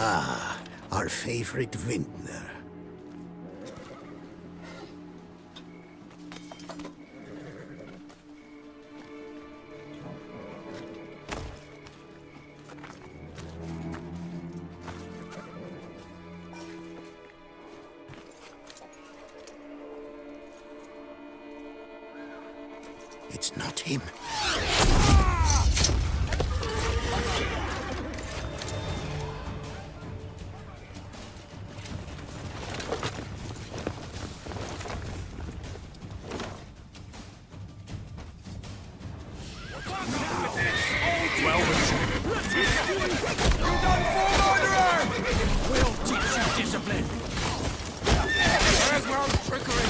Ah, our favorite vintner. It's not him. We'll teach you discipline. There's no trickery.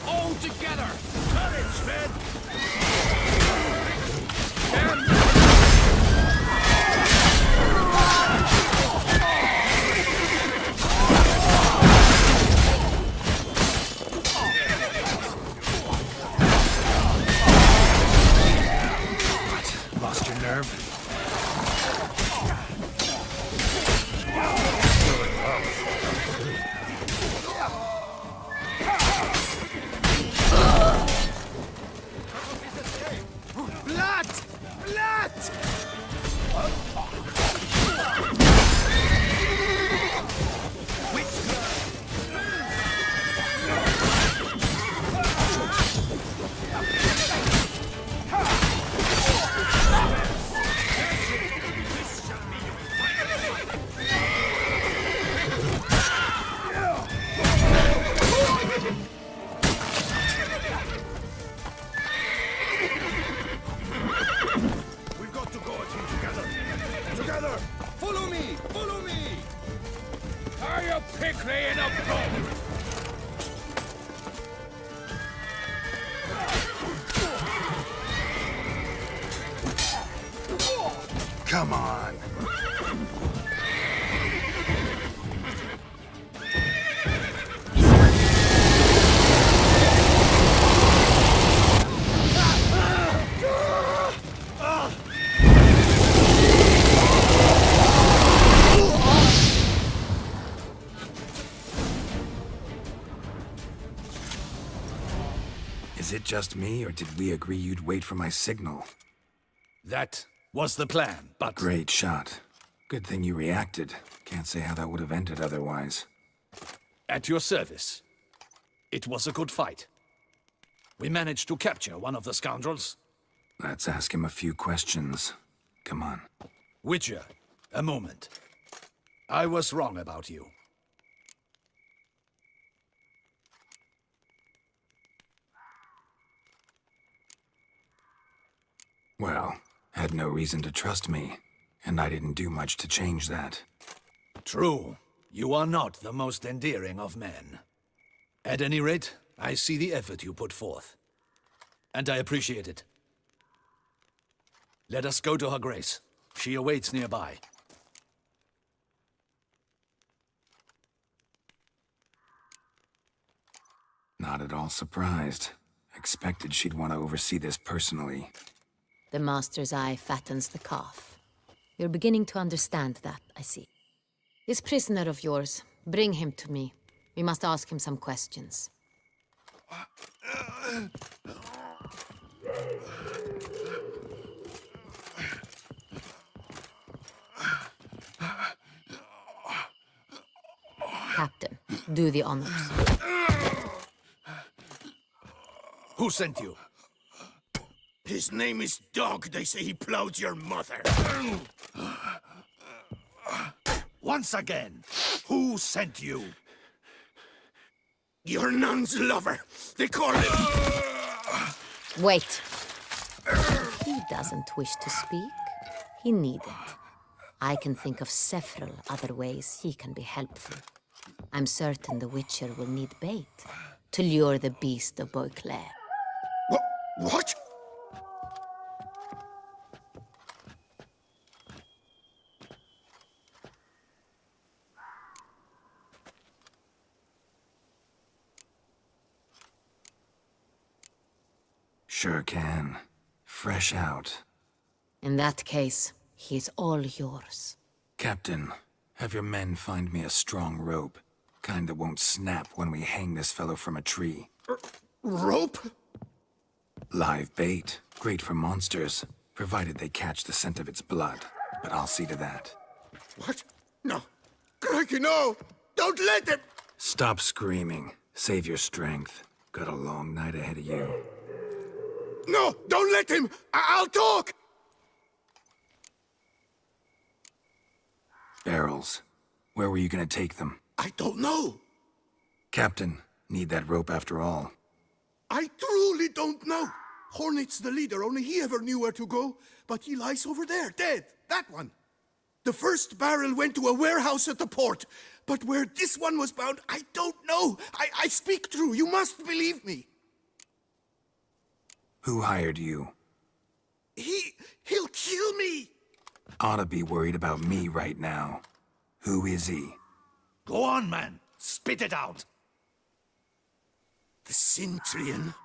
All together! Courage, men! What? Lost your nerve? Come on. Is it just me, or did we agree you'd wait for my signal? That was the plan, but... Great shot. Good thing you reacted. Can't say how that would have ended otherwise. At your service. It was a good fight. We managed to capture one of the scoundrels. Let's ask him a few questions. Come on. Witcher, a moment. I was wrong about you. Well, had no reason to trust me, and I didn't do much to change that. True. You are not the most endearing of men. At any rate, I see the effort you put forth. And I appreciate it. Let us go to her grace. She awaits nearby. Not at all surprised. Expected she'd want to oversee this personally. The Master's eye fattens the calf. You're beginning to understand that, I see. This prisoner of yours, bring him to me. We must ask him some questions. Captain, do the honors. Who sent you? His name is Dog. They say he plowed your mother. Once again, who sent you? Your nun's lover. They call him... Wait. He doesn't wish to speak. He needn't. I can think of several other ways he can be helpful. I'm certain the Witcher will need bait. to lure the beast of Beauclair. What? Sure can. Fresh out. In that case, he is all yours. Captain, have your men find me a strong rope. Kind that won't snap when we hang this fellow from a tree. Rope? Live bait. Great for monsters, provided they catch the scent of its blood. But I'll see to that. What? No. Crikey, no! Don't let him! Stop screaming. Save your strength. Got a long night ahead of you. No! Don't let him! I'll talk! Barrels. Where were you gonna take them? I don't know. Captain, need that rope after all. I truly don't know. Hornet's the leader, only he ever knew where to go. But he lies over there, dead. That one. The first barrel went to a warehouse at the port. But where this one was bound, I don't know. I speak true. You must believe me. Who hired you? He'll kill me. Ought to be worried about me right now. Who is he? Go on, man. Spit it out. The Cintrian.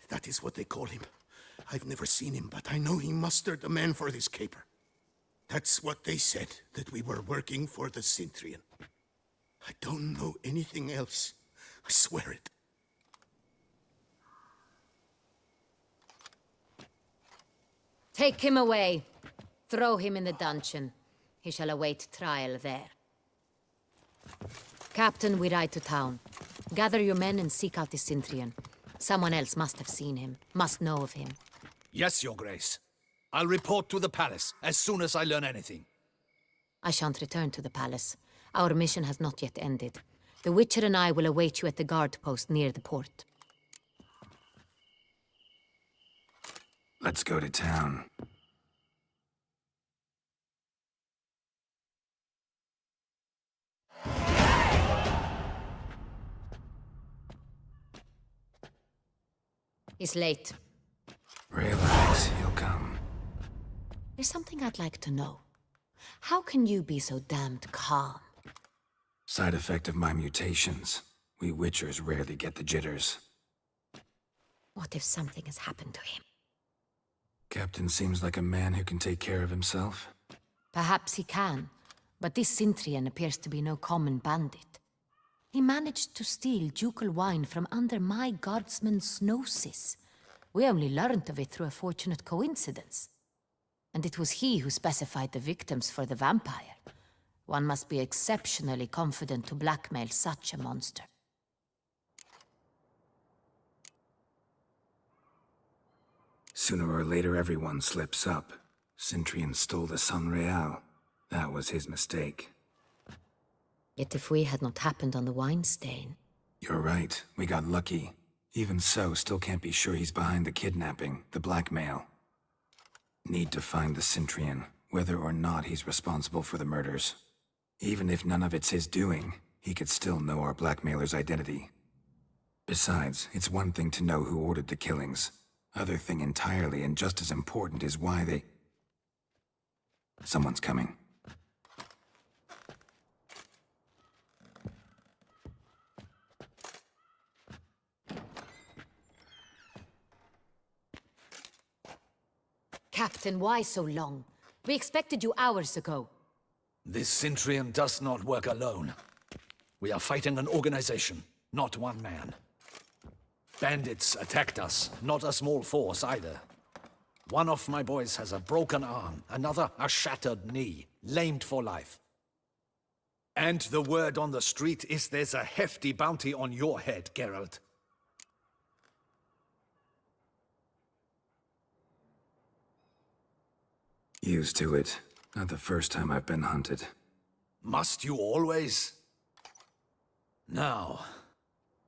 That is what they call him. I've never seen him, but I know he mustered the men for this caper. That's what they said, that we were working for the Cintrian. I don't know anything else. I swear it. Take him away. Throw him in the dungeon. He shall await trial there. Captain, we ride to town. Gather your men and seek out the Cintrian. Someone else must have seen him, must know of him. Yes, Your Grace. I'll report to the palace as soon as I learn anything. I shan't return to the palace. Our mission has not yet ended. The Witcher and I will await you at the guard post near the port. Let's go to town. He's late. Relax, he'll come. There's something I'd like to know. How can you be so damned calm? Side effect of my mutations. We Witchers rarely get the jitters. What if something has happened to him? Captain seems like a man who can take care of himself. Perhaps he can, but this Cintrian appears to be no common bandit. He managed to steal ducal wine from under my guardsman's noses. We only learned of it through a fortunate coincidence. And it was he who specified the victims for the vampire. One must be exceptionally confident to blackmail such a monster. Sooner or later, everyone slips up. Cintrian stole the Sun Real. That was his mistake. Yet if we had not happened on the wine stain... You're right. We got lucky. Even so, still can't be sure he's behind the kidnapping, the blackmail. Need to find the Cintrian, whether or not he's responsible for the murders. Even if none of it's his doing, he could still know our blackmailer's identity. Besides, it's one thing to know who ordered the killings. Other thing entirely, and just as important, is why they... Someone's coming. Captain, why so long? We expected you hours ago. This Cintrian does not work alone. We are fighting an organization, not one man. Bandits attacked us, not a small force either. One of my boys has a broken arm, another a shattered knee, lamed for life. And the word on the street is there's a hefty bounty on your head, Geralt. Used to it. Not the first time I've been hunted. Must you always? Now,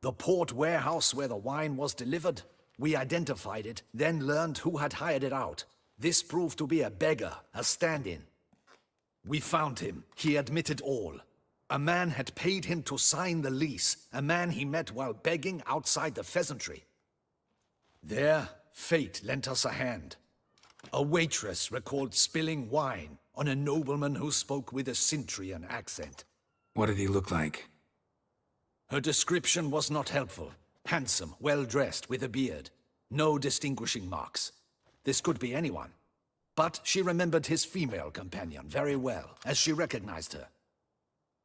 the port warehouse where the wine was delivered, we identified it, then learned who had hired it out. This proved to be a beggar, a stand-in. We found him. He admitted all. A man had paid him to sign the lease, a man he met while begging outside the pheasantry. There, fate lent us a hand. A waitress recalled spilling wine on a nobleman who spoke with a Cintrian accent. What did he look like? Her description was not helpful. Handsome, well-dressed, with a beard. No distinguishing marks. This could be anyone. But she remembered his female companion very well, as she recognized her.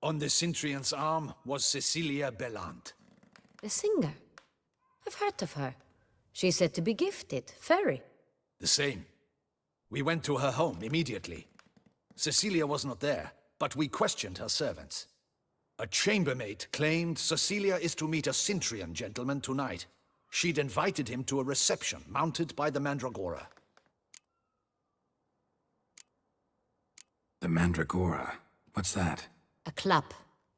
On the Cintrian's arm was Cecilia Bellant. The singer? I've heard of her. She's said to be gifted, fairy. The same. We went to her home immediately. Cecilia was not there, but we questioned her servants. A chambermaid claimed Cecilia is to meet a Cintrian gentleman tonight. She'd invited him to a reception mounted by the Mandragora. The Mandragora? What's that? A club,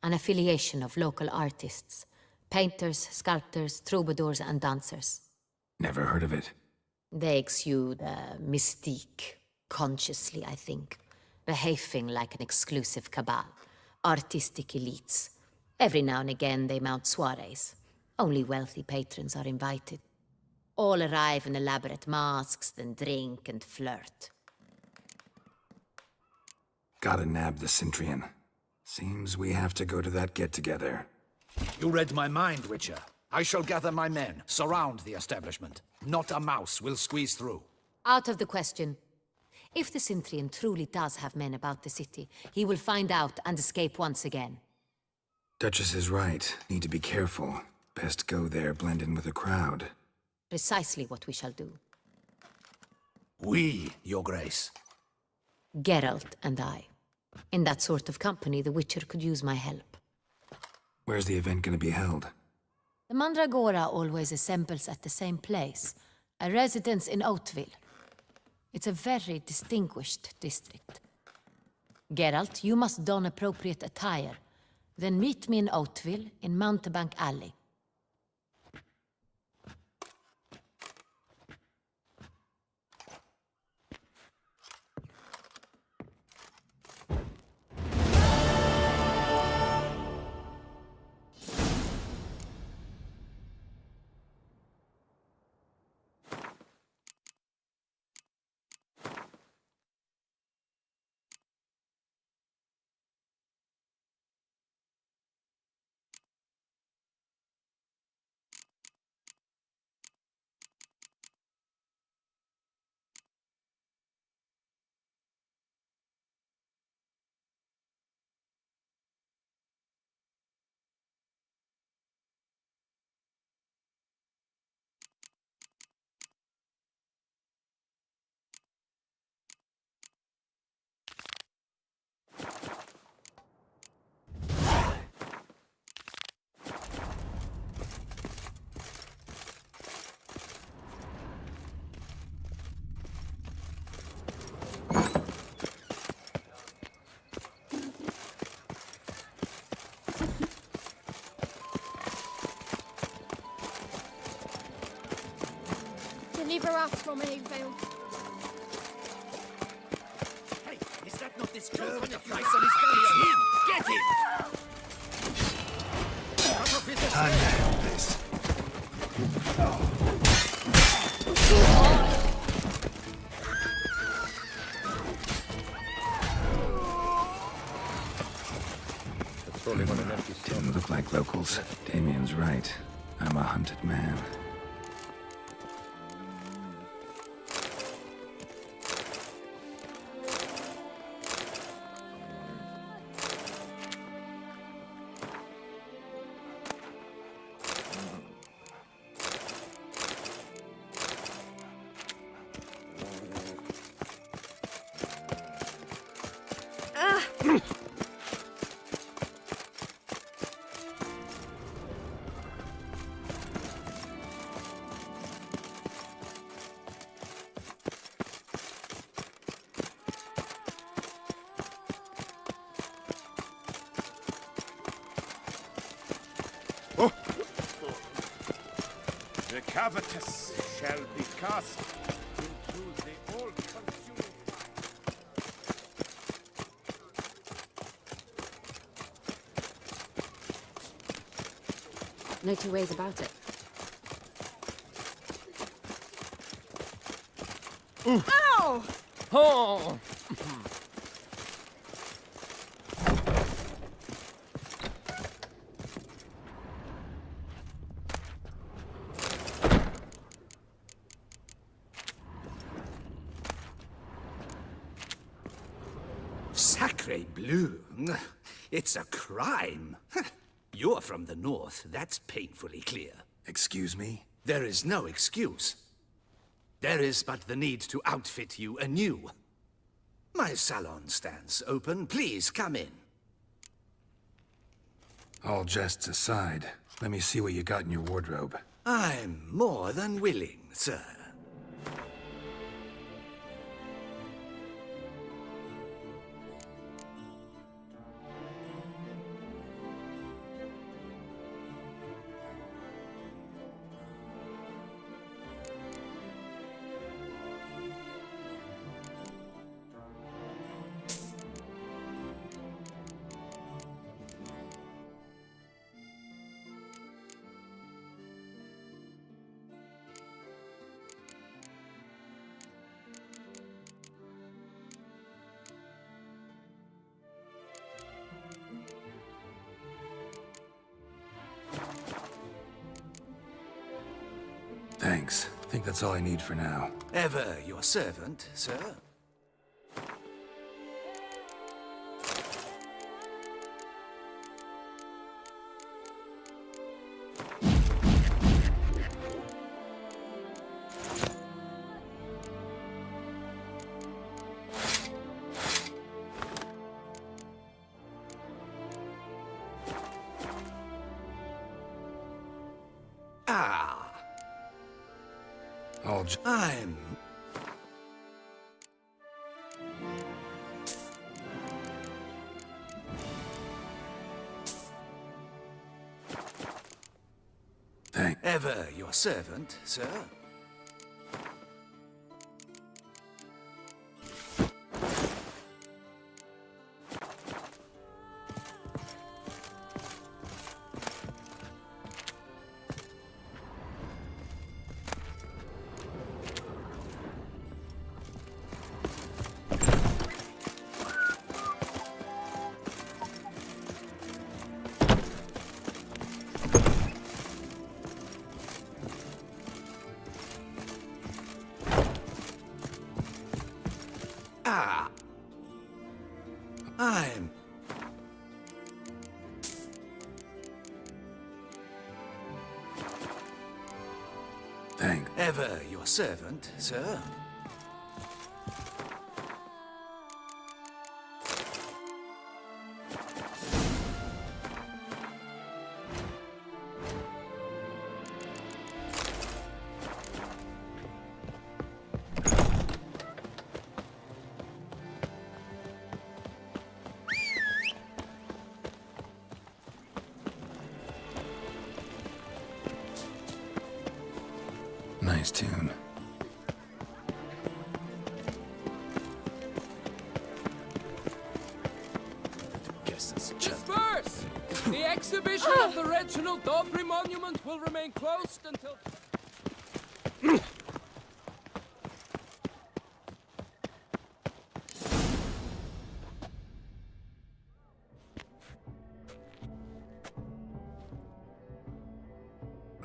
an affiliation of local artists. Painters, sculptors, troubadours and dancers. Never heard of it. They exude mystique, consciously, I think. Behaving like an exclusive cabal. Artistic elites. Every now and again they mount soirees. Only wealthy patrons are invited. All arrive in elaborate masks, then drink and flirt. Gotta nab the Cintrian. Seems we have to go to that get-together. You read my mind, Witcher. I shall gather my men, surround the establishment. Not a mouse will squeeze through. Out of the question. If the Cintrian truly does have men about the city, he will find out and escape once again. Duchess is right. Need to be careful. Best go there, blend in with the crowd. Precisely what we shall do. We, Your Grace. Geralt and I. In that sort of company, the Witcher could use my help. Where's the event gonna be held? The Mandragora always assembles at the same place, a residence in Oatville. It's a very distinguished district. Geralt, you must don appropriate attire. Then meet me in Oatville, in Mountebank Alley. Deliver us from Hayvale. Hey, is that not this joke on the price on his belly? Him! Get him! Time to handle this. Didn't look like locals. Damien's right. I'm a hunted man. The covetous shall be cast into the all-consuming fire. No two ways about it. Ow! Oh! Sacre bleu! It's a crime. You're from the north, that's painfully clear. Excuse me? There is no excuse. There is but the need to outfit you anew. My salon stands open. Please come in. All jests aside, let me see what you got in your wardrobe. I'm more than willing, sir. Thanks. I think that's all I need for now. Ever your servant, sir. I'm... Ever your servant, sir. I'm... Thanks. Ever your servant, sir. Nice tune. Disperse! The exhibition of the Reginald Dobry Monument will remain closed until...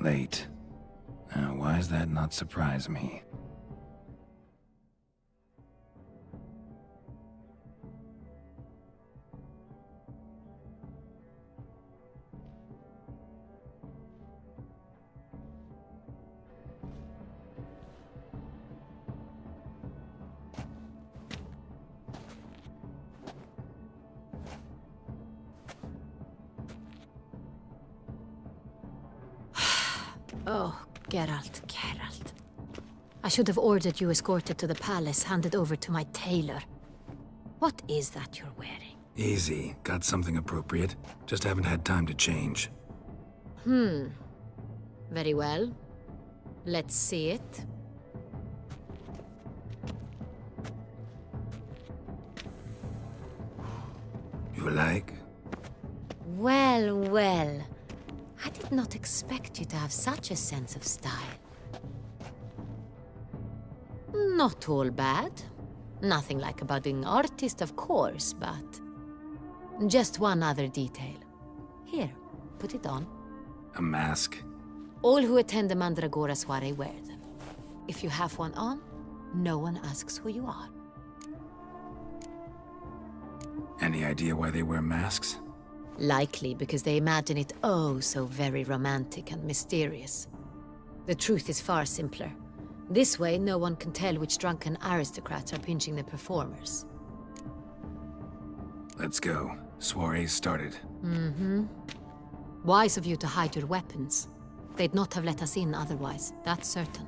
Late. Now, why does that not surprise me? Oh, Geralt, Geralt. I should have ordered you escorted to the palace, handed over to my tailor. What is that you're wearing? Easy. Got something appropriate. Just haven't had time to change. Very well. Let's see it. You like? Well, well. Had it did not expect you to have such a sense of style. Not all bad. Nothing like a budding artist, of course, but... just one other detail. Here, put it on. A mask? All who attend the Mandragora soiree wear them. If you have one on, no one asks who you are. Any idea why they wear masks? Likely because they imagine it oh so very romantic and mysterious. The truth is far simpler. This way, no one can tell which drunken aristocrats are pinching the performers. Let's go. Soiree's started. Mm-hmm. Wise of you to hide your weapons. They'd not have let us in otherwise, that's certain.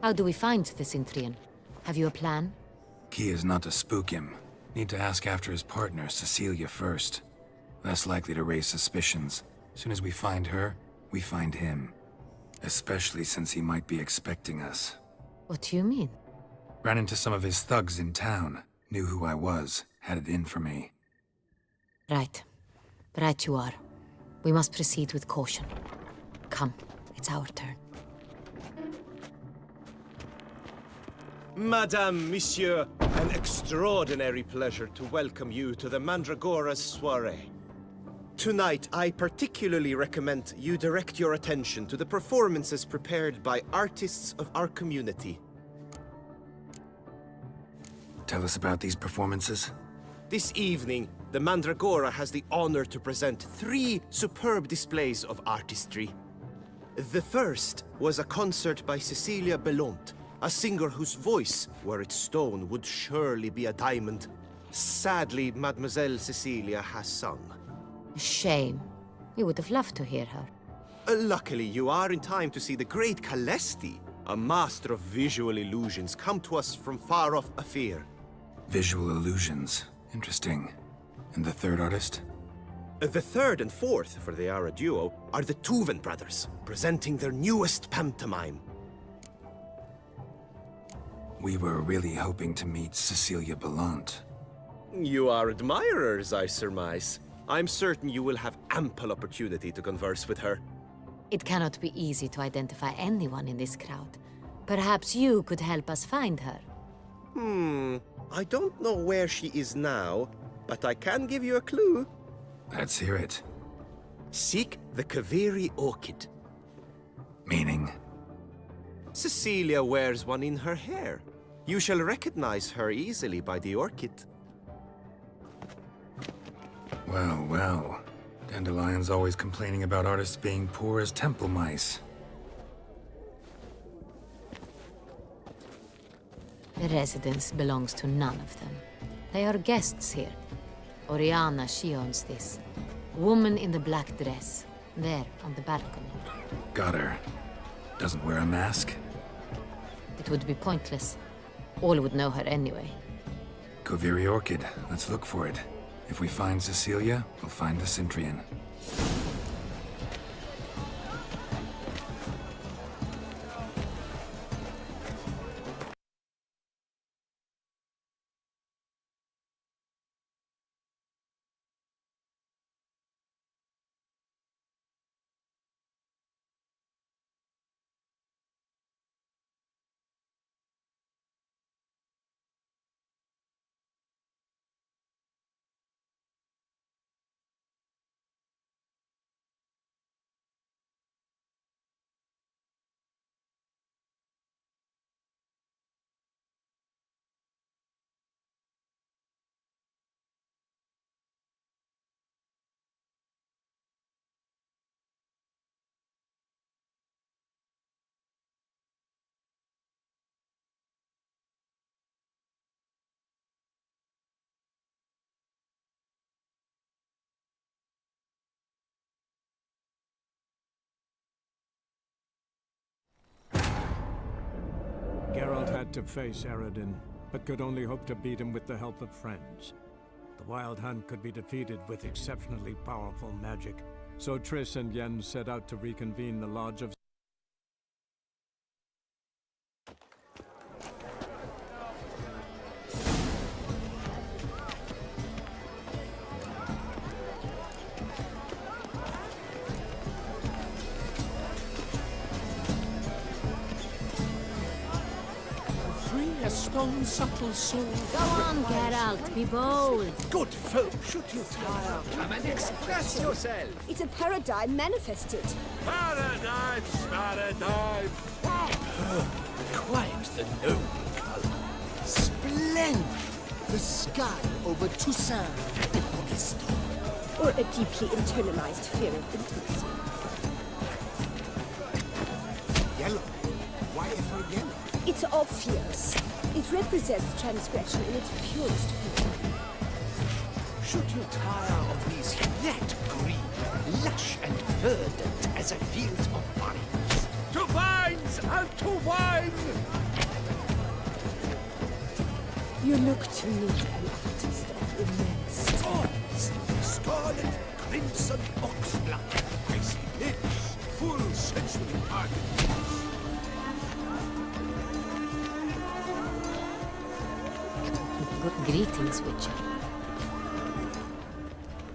How do we find the Cintrian? Have you a plan? Key is not to spook him. Need to ask after his partner, Cecilia, first. Less likely to raise suspicions. Soon as we find her, we find him. Especially since he might be expecting us. What do you mean? Ran into some of his thugs in town. Knew who I was. Had it in for me. Right. Right you are. We must proceed with caution. Come, it's our turn. Madame, Monsieur, an extraordinary pleasure to welcome you to the Mandragora's soiree. Tonight, I particularly recommend you direct your attention to the performances prepared by artists of our community. Tell us about these performances. This evening, the Mandragora has the honor to present 3 superb displays of artistry. The first was a concert by Cecilia Belont, a singer whose voice, were it stone, would surely be a diamond. Sadly, Mademoiselle Cecilia has sung. Shame. We would have loved to hear her. Luckily, you are in time to see the great Calesti, a master of visual illusions, come to us from far off Afir. Visual illusions. Interesting. And the third artist? The third and fourth, for they are a duo, are the Tuven brothers, presenting their newest pantomime. We were really hoping to meet Cecilia Belont. You are admirers, I surmise. I'm certain you will have ample opportunity to converse with her. It cannot be easy to identify anyone in this crowd. Perhaps you could help us find her. I don't know where she is now, but I can give you a clue. Let's hear it. Seek the Kaviri orchid. Meaning? Cecilia wears one in her hair. You shall recognize her easily by the orchid. Well, well. Dandelion's always complaining about artists being poor as temple mice. The residence belongs to none of them. They are guests here. Oriana, she owns this. Woman in the black dress. There, on the balcony. Got her. Doesn't wear a mask? It would be pointless. All would know her anyway. Kaviri Orchid. Let's look for it. If we find Cecilia, we'll find the Cintrian. Geralt had to face Eredin, but could only hope to beat him with the help of friends. The Wild Hunt could be defeated with exceptionally powerful magic, so Triss and Yen set out to reconvene the Lodge of free as stone subtle soul. Go on, Geralt, be bold. Good folk, should you tire? Come and express yourself. It's a paradigm manifested. Paradigms, paradigm. Quite the noble color. Splendid! The sky over Toussaint before the storm. Or a deeply internalized fear of intimacy. Yellow. Why ever yellow? It's obvious. It represents transgression in its purest form. Should you tire of these that green, lush and verdant as a field of vines? To vines and to wine! You look to me an artist of immense Thorns, scarlet, crimson oxblood. I see lips, full sensual targets. Good greetings, Witcher.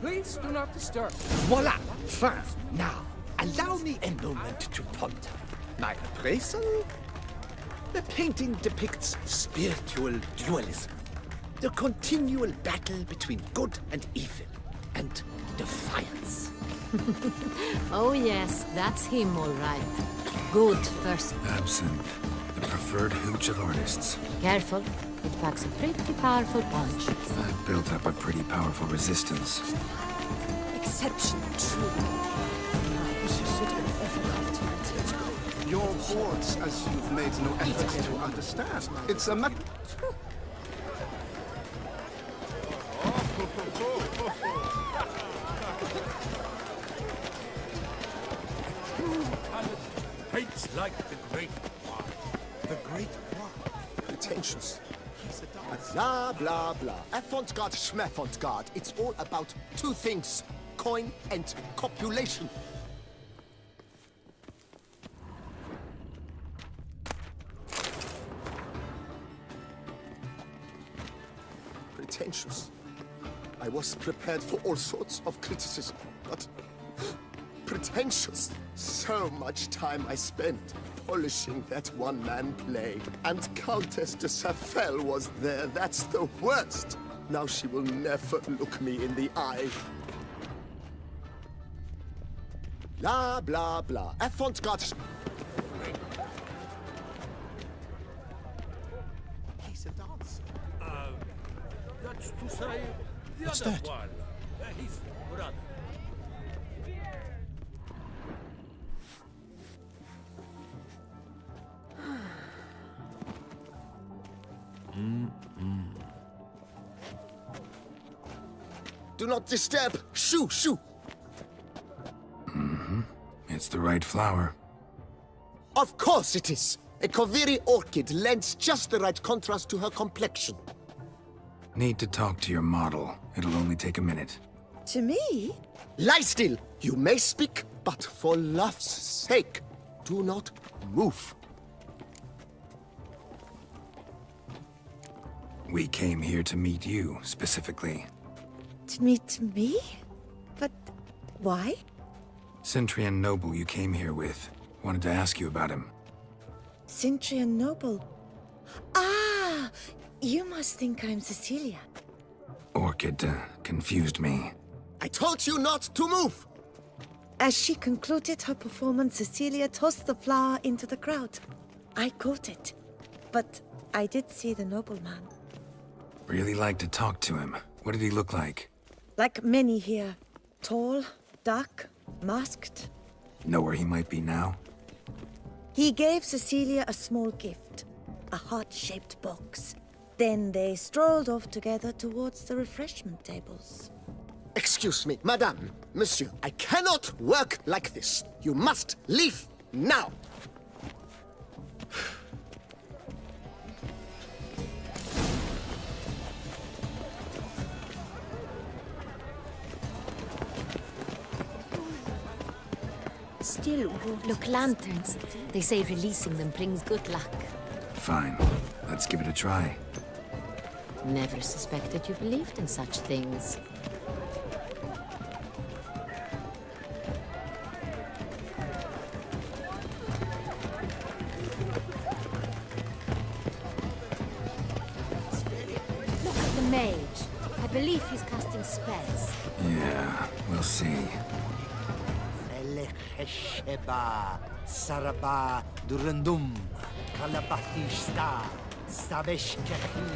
Please do not disturb. Voila! Fine. Now, allow me a moment to ponder. My appraisal? The painting depicts spiritual dualism. The continual battle between good and evil. And defiance. Oh yes, that's him all right. Good first. Absinthe, the preferred hooch of artists. Careful, it packs a pretty powerful punch. I've built up a pretty powerful resistance. exceptional true. Your boards, as you've made no effort to understand. It's a matter. Paints like the Great War. The Great War? Pretentious. Blah, blah, blah. Avant-garde, schmavant-garde. It's all about two things. Coin and copulation. Pretentious. I was prepared for all sorts of criticism, but pretentious. So much time I spent polishing that one-man play. And Countess de Safel was there. That's the worst. Now she will never look me in the eye. Blah, blah, blah. Avant-garde. He's a dancer. That's to say, the What's other that? one. His brother. Do not disturb. Shoo, shoo. It's the right flower. Of course it is. A Koviri orchid lends just the right contrast to her complexion. Need to talk to your model. It'll only take a minute. To me? Lie still. You may speak, but for love's sake, do not move. We came here to meet you, specifically. To meet me? But why? Centrian noble you came here with. Wanted to ask you about him. Centrian noble. Ah! You must think I'm Cecilia. Orchid confused me. I told you not to move! As she concluded her performance, Cecilia tossed the flower into the crowd. I caught it. But I did see the nobleman. Really like to talk to him. What did he look like? Like many here. Tall, dark, masked. Know where he might be now? He gave Cecilia a small gift. A heart-shaped box. Then they strolled off together towards the refreshment tables. Excuse me, madame, monsieur, I cannot work like this. You must leave now. Still, Look, lanterns. They say releasing them brings good luck. Fine. Let's give it a try. Never suspected you believed in such things. mage. I believe he's casting spells. Yeah, we'll see. Elechesheba, Saraba, Durandum, Kalabathista, Saveshkehi,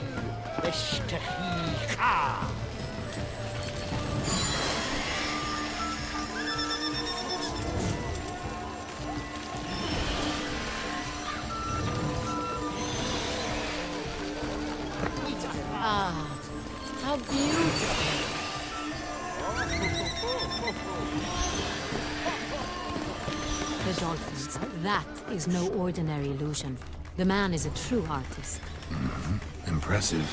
Veshkehi Ha. Ah, how beautiful. The dolphins. That is no ordinary illusion. The man is a true artist. Impressive.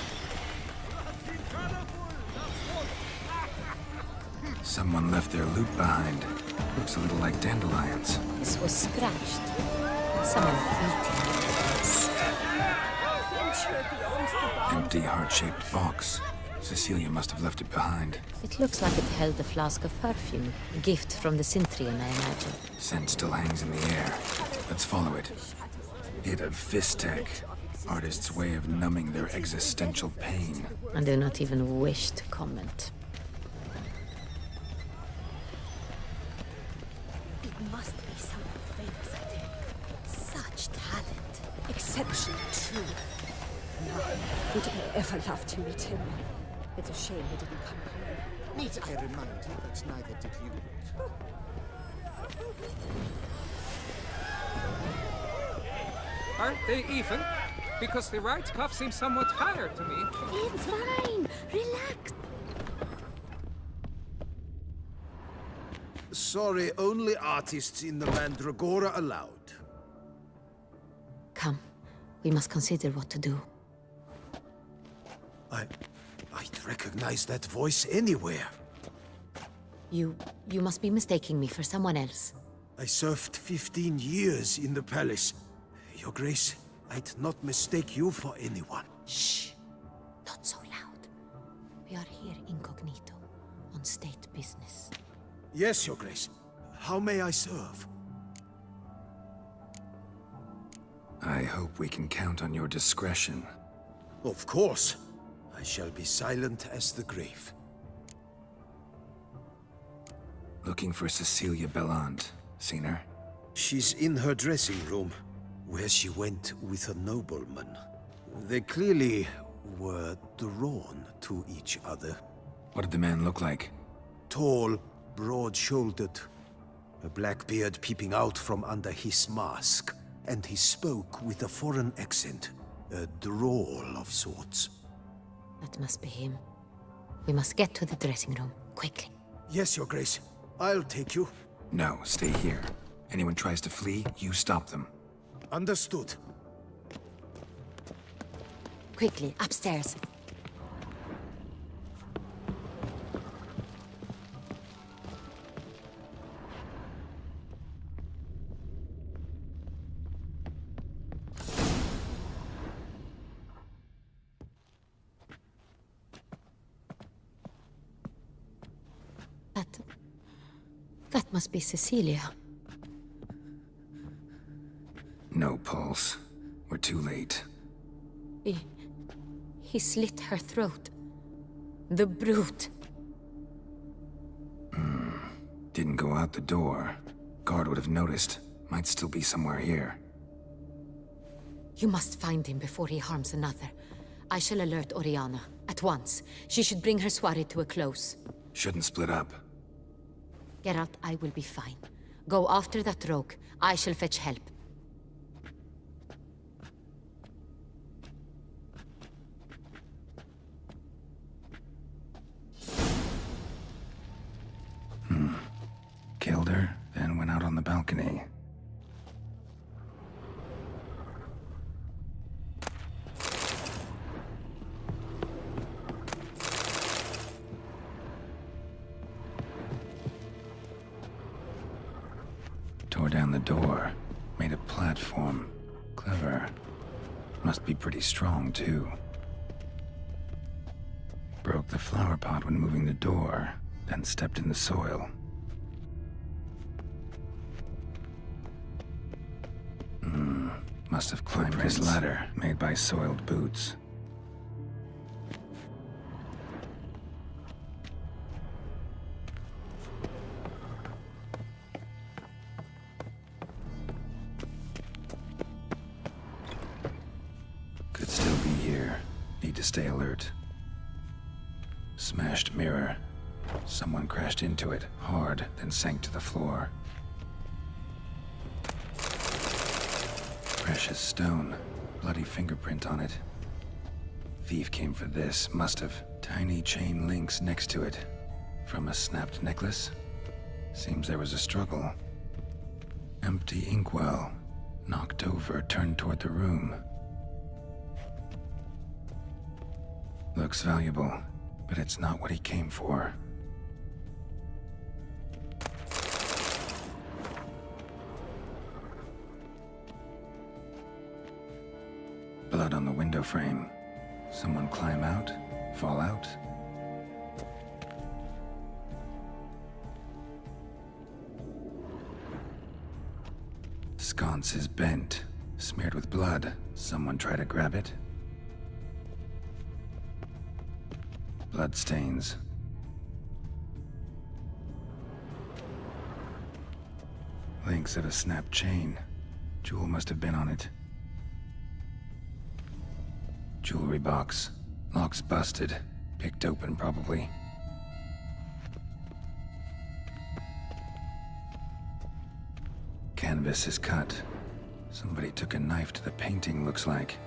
Someone left their loot behind. Looks a little like dandelions. This was scratched. Someone eating. Empty, heart-shaped box. Cecilia must have left it behind. It looks like it held a flask of perfume. A gift from the Cintrian, I imagine. Scent still hangs in the air. Let's follow it. Bit of Fistech. Artist's way of numbing their existential pain. I do not even wish to comment. It must be someone famous, I tell you. Such talent. Exceptional, too. No, would I ever love to meet him? It's a shame he didn't come here. Need I remind you that neither did you? Aren't they even? Because the right cuff seems somewhat higher to me. It's fine. Relax. Sorry, only artists in the Mandragora allowed. Come, we must consider what to do. I'd recognize that voice anywhere. You must be mistaking me for someone else. I served 15 years in the palace. Your Grace, I'd not mistake you for anyone. Shh! Not so loud. We are here incognito, on state business. Yes, Your Grace. How may I serve? I hope we can count on your discretion. Of course. I shall be silent as the grave. Looking for Cecilia Bellant. Seen her? She's in her dressing room, where she went with a nobleman. They clearly were drawn to each other. What did the man look like? Tall, broad-shouldered, a black beard peeping out from under his mask, and he spoke with a foreign accent, a drawl of sorts. That must be him. We must get to the dressing room, quickly. Yes, Your Grace. I'll take you. No, stay here. Anyone tries to flee, you stop them. Understood. Quickly, upstairs. That must be Cecilia. No pulse. We're too late. He slit her throat. The brute. Didn't go out the door. Guard would have noticed. Might still be somewhere here. You must find him before he harms another. I shall alert Oriana. At once. She should bring her soirée to a close. Shouldn't split up. Geralt, I will be fine. Go after that rogue. I shall fetch help. Killed her, then went out on the balcony. Tore down the door. Made a platform. Clever. Must be pretty strong, too. Broke the flower pot when moving the door, then stepped in the soil. Must have climbed his ladder, made by soiled boots. need to stay alert. Smashed mirror. Someone crashed into it hard, then sank to the floor. Precious stone. Bloody fingerprint on it. Thief came for this, must have. Tiny chain links next to it. From a snapped necklace? Seems there was a struggle. Empty inkwell. Knocked over, turned toward the room. Looks valuable, but it's not what he came for. Blood on the window frame. Someone climb out? Fall out? Sconce is bent, smeared with blood. Someone try to grab it? Bloodstains. Links of a snapped chain. Jewel must have been on it. Jewelry box. Lock's busted. Picked open, probably. Canvas is cut. Somebody took a knife to the painting, looks like.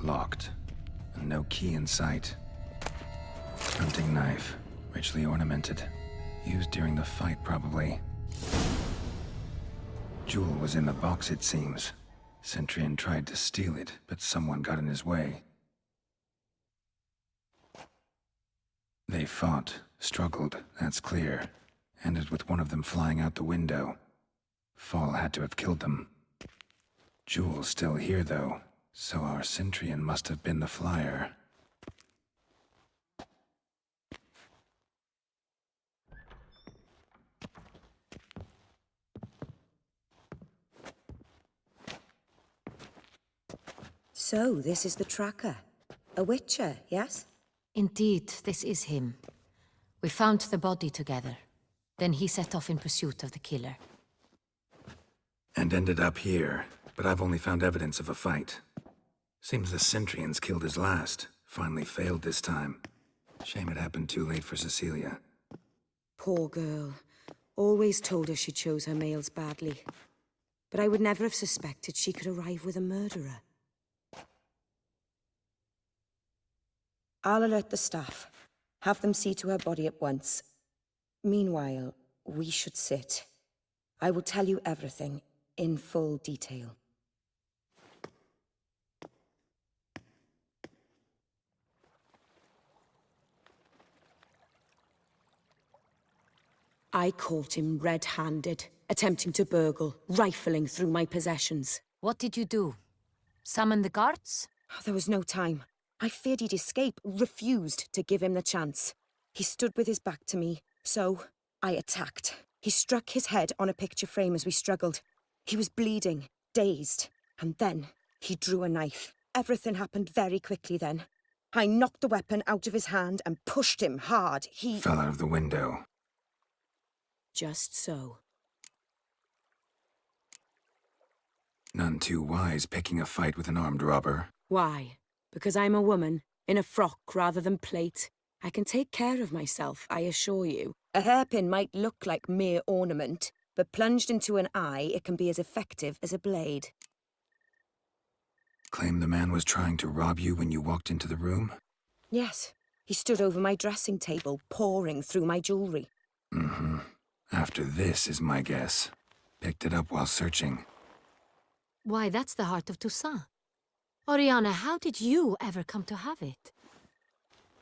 Locked. And no key in sight. Hunting knife. Richly ornamented. Used during the fight, probably. Jewel was in the box, it seems. Centurion tried to steal it, but someone got in his way. They fought, struggled, that's clear. Ended with one of them flying out the window. Fall had to have killed them. Jewel's still here, though, so our Centurion must have been the flyer. So, this is the tracker. A witcher, yes? Indeed, this is him. We found the body together. Then he set off in pursuit of the killer. And ended up here, but I've only found evidence of a fight. Seems the Centurions killed his last. Finally failed this time. Shame it happened too late for Cecilia. Poor girl. Always told her she chose her males badly. But I would never have suspected she could arrive with a murderer. I'll alert the staff. Have them see to her body at once. Meanwhile, we should sit. I will tell you everything, in full detail. I caught him red-handed, attempting to burgle, rifling through my possessions. What did you do? Summon the guards? There was no time. I feared he'd escape, refused to give him the chance. He stood with his back to me, so I attacked. He struck his head on a picture frame as we struggled. He was bleeding, dazed, and then he drew a knife. Everything happened very quickly then. I knocked the weapon out of his hand and pushed him hard. He fell out of the window. Just so. None too wise picking a fight with an armed robber. Why? Because I'm a woman, in a frock rather than plate. I can take care of myself, I assure you. A hairpin might look like mere ornament, but plunged into an eye, it can be as effective as a blade. Claim the man was trying to rob you when you walked into the room? Yes. He stood over my dressing table, pouring through my jewelry. Mm-hmm. After this is my guess. Picked it up while searching. Why, that's the heart of Toussaint. Oriana, how did you ever come to have it?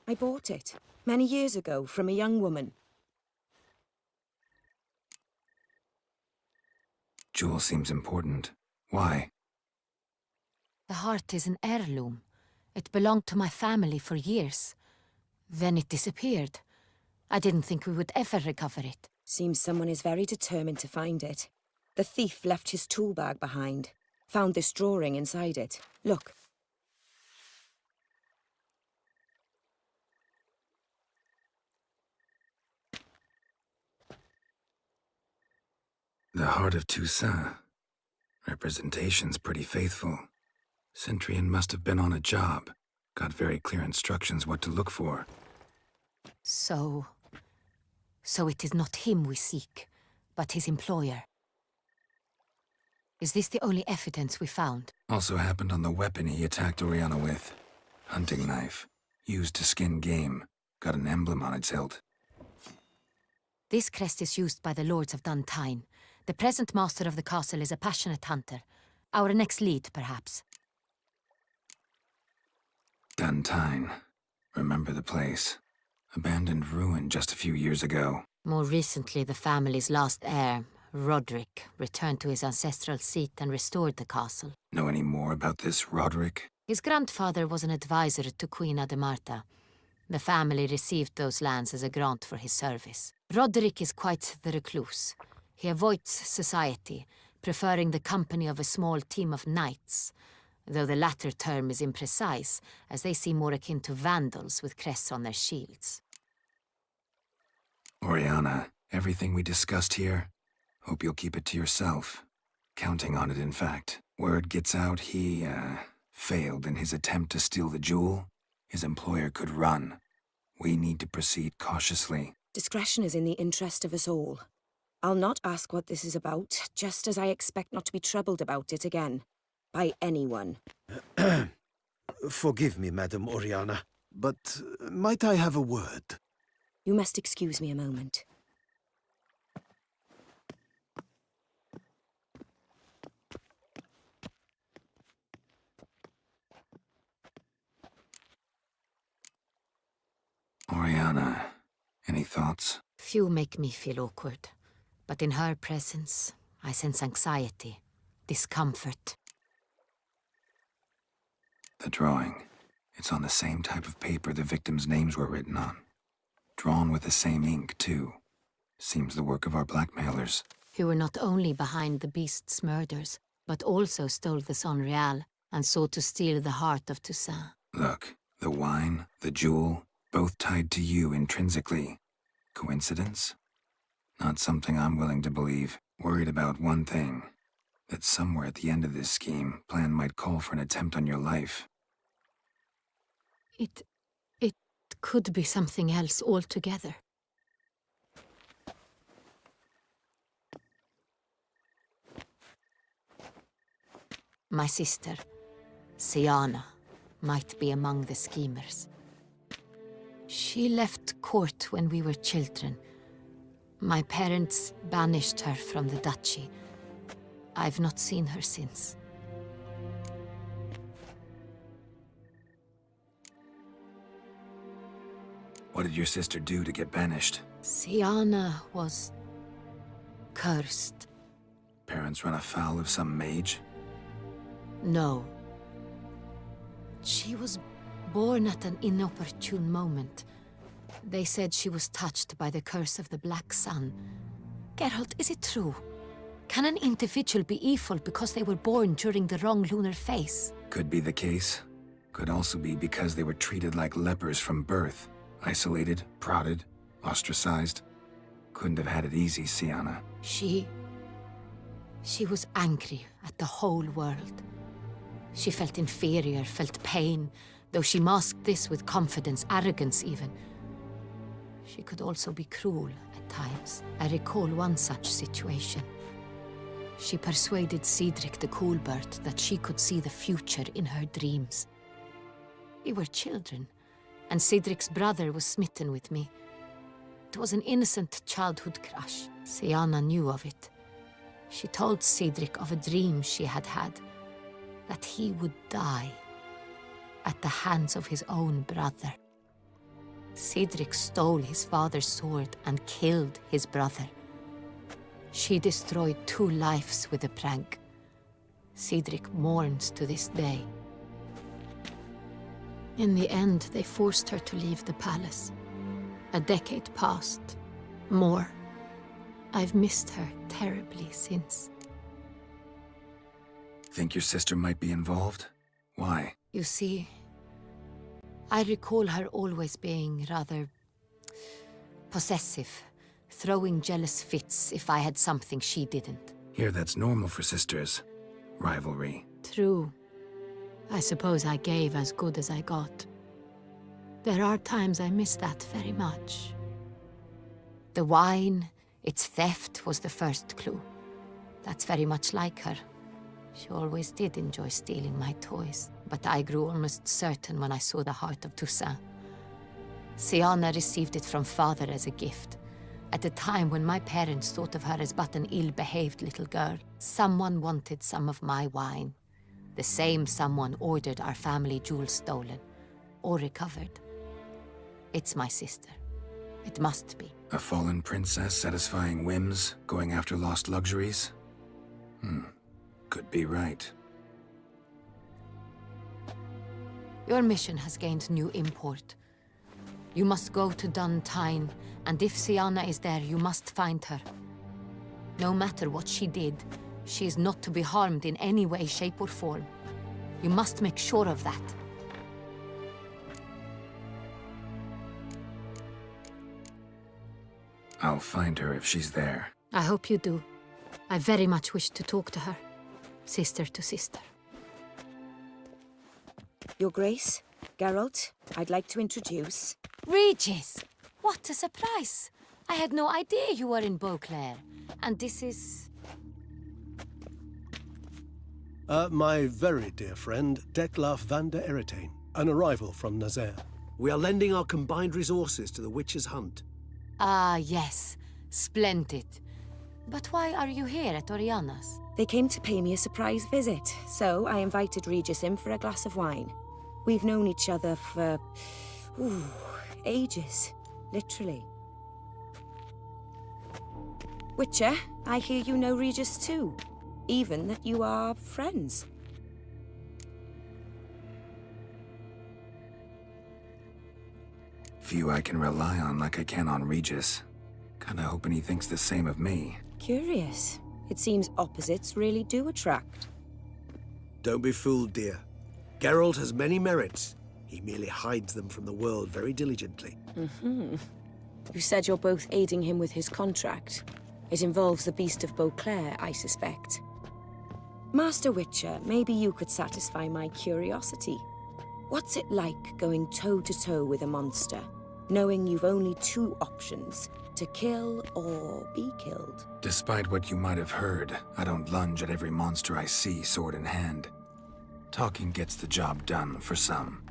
I bought it, many years ago, from a young woman. Jewel seems important. Why? The heart is an heirloom. It belonged to my family for years. Then it disappeared. I didn't think we would ever recover it. Seems someone is very determined to find it. The thief left his tool bag behind. Found this drawing inside it. Look. The heart of Toussaint. Representation's pretty faithful. Centurion must have been on a job. Got very clear instructions what to look for. So it is not him we seek, but his employer. Is this the only evidence we found? Also happened on the weapon he attacked Oriana with. Hunting knife. Used to skin game. Got an emblem on its hilt. This crest is used by the Lords of Duntine. The present master of the castle is a passionate hunter. Our next lead, perhaps. Duntine. Remember the place. Abandoned ruin just a few years ago. More recently, the family's last heir, Roderick, returned to his ancestral seat and restored the castle. Know any more about this Roderick? His grandfather was an advisor to Queen Ademarta. The family received those lands as a grant for his service. Roderick is quite the recluse. He avoids society, preferring the company of a small team of knights, though the latter term is imprecise, as they seem more akin to vandals with crests on their shields. Oriana, everything we discussed here, hope you'll keep it to yourself. Counting on it, in fact. Word gets out he, failed in his attempt to steal the jewel. His employer could run. We need to proceed cautiously. Discretion is in the interest of us all. I'll not ask what this is about, just as I expect not to be troubled about it again. By anyone. Forgive me, Madam Oriana, but might I have a word? You must excuse me a moment. Oriana, any thoughts? Few make me feel awkward, but in her presence, I sense anxiety, discomfort. The drawing. It's on the same type of paper the victims' names were written on. Drawn with the same ink, too. Seems the work of our blackmailers. Who were not only behind the beast's murders, but also stole the Son Real and sought to steal the heart of Toussaint. Look, the wine, the jewel, both tied to you intrinsically. Coincidence? Not something I'm willing to believe. Worried about one thing. That somewhere at the end of this scheme, plan might call for an attempt on your life. It could be something else altogether. My sister, Siana, might be among the schemers. She left court when we were children. My parents banished her from the duchy. I've not seen her since. What did your sister do to get banished? Siana was cursed. Parents run afoul of some mage? No. She was born at an inopportune moment. They said she was touched by the curse of the Black Sun. Geralt, is it true? Can an individual be evil because they were born during the wrong lunar phase? Could be the case. Could also be because they were treated like lepers from birth. Isolated, prodded, ostracized. Couldn't have had it easy, Siana. She was angry at the whole world. She felt inferior, felt pain, though she masked this with confidence, arrogance even. She could also be cruel at times. I recall one such situation. She persuaded Cedric the Coolbird that she could see the future in her dreams. We were children, and Cedric's brother was smitten with me. It was an innocent childhood crush. Siana knew of it. She told Cedric of a dream she had had, that he would die at the hands of his own brother. Cedric stole his father's sword and killed his brother. She destroyed 2 lives with a prank. Cedric mourns to this day. In the end, they forced her to leave the palace. A decade passed. More. I've missed her terribly since. Think your sister might be involved? Why? You see, I recall her always being rather possessive, throwing jealous fits if I had something she didn't. Here, that's normal for sisters. rivalry. True. I suppose I gave as good as I got. There are times I miss that very much. The wine, its theft, was the first clue. That's very much like her. She always did enjoy stealing my toys, but I grew almost certain when I saw the heart of Toussaint. Siana received it from father as a gift. At a time when my parents thought of her as but an ill-behaved little girl, someone wanted some of my wine. The same someone ordered our family jewels stolen, or recovered. It's my sister. It must be. A fallen princess satisfying whims, going after lost luxuries? Could be right. Your mission has gained new import. You must go to Duntine, and if Siana is there, you must find her. No matter what she did, she is not to be harmed in any way, shape, or form. You must make sure of that. I'll find her if she's there. I hope you do. I very much wish to talk to her. Sister to sister. Your Grace, Geralt, I'd like to introduce... Regis! What a surprise! I had no idea you were in Beauclair. And this is... My very dear friend, Detlaf van der Eretain, an arrival from Nazaire. We are lending our combined resources to the Witch's Hunt. Ah, yes. Splendid. But why are you here at Oriana's? They came to pay me a surprise visit, so I invited Regis in for a glass of wine. We've known each other for... ages. Literally. Witcher, I hear you know Regis too. Even that you are friends. Few I can rely on like I can on Regis. Kinda hoping he thinks the same of me. Curious. It seems opposites really do attract. Don't be fooled, dear. Geralt has many merits. He merely hides them from the world very diligently. You said you're both aiding him with his contract. It involves the Beast of Beauclair, I suspect. Master Witcher, maybe you could satisfy my curiosity. What's it like going toe-to-toe with a monster, knowing you've only two options, to kill or be killed? Despite what you might have heard, I don't lunge at every monster I see sword in hand. Talking gets the job done for some.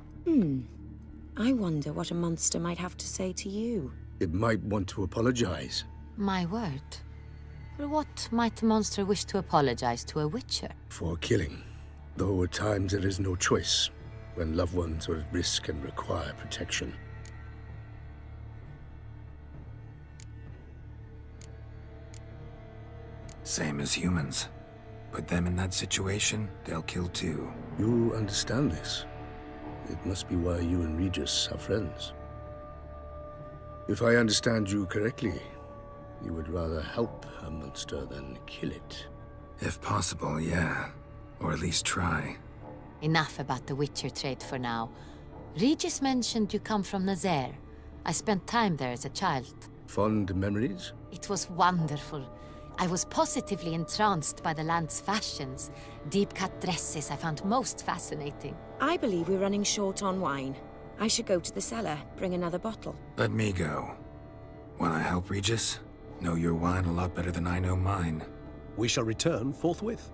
I wonder what a monster might have to say to you. It might want to apologize. My word. For what might a monster wish to apologize to a witcher? For killing. Though at times there is no choice, when loved ones are at risk and require protection. Same as humans. Put them in that situation, they'll kill too. You understand this. It must be why you and Regis are friends. If I understand you correctly, you would rather help a monster than kill it. If possible, yeah. Or at least try. Enough about the Witcher trade for now. Regis mentioned you come from Nazaire. I spent time there as a child. Fond memories? It was wonderful. I was positively entranced by the land's fashions. Deep-cut dresses I found most fascinating. I believe we're running short on wine. I should go to the cellar, bring another bottle. Let me go. Wanna help, Regis? Know your wine a lot better than I know mine. We shall return forthwith.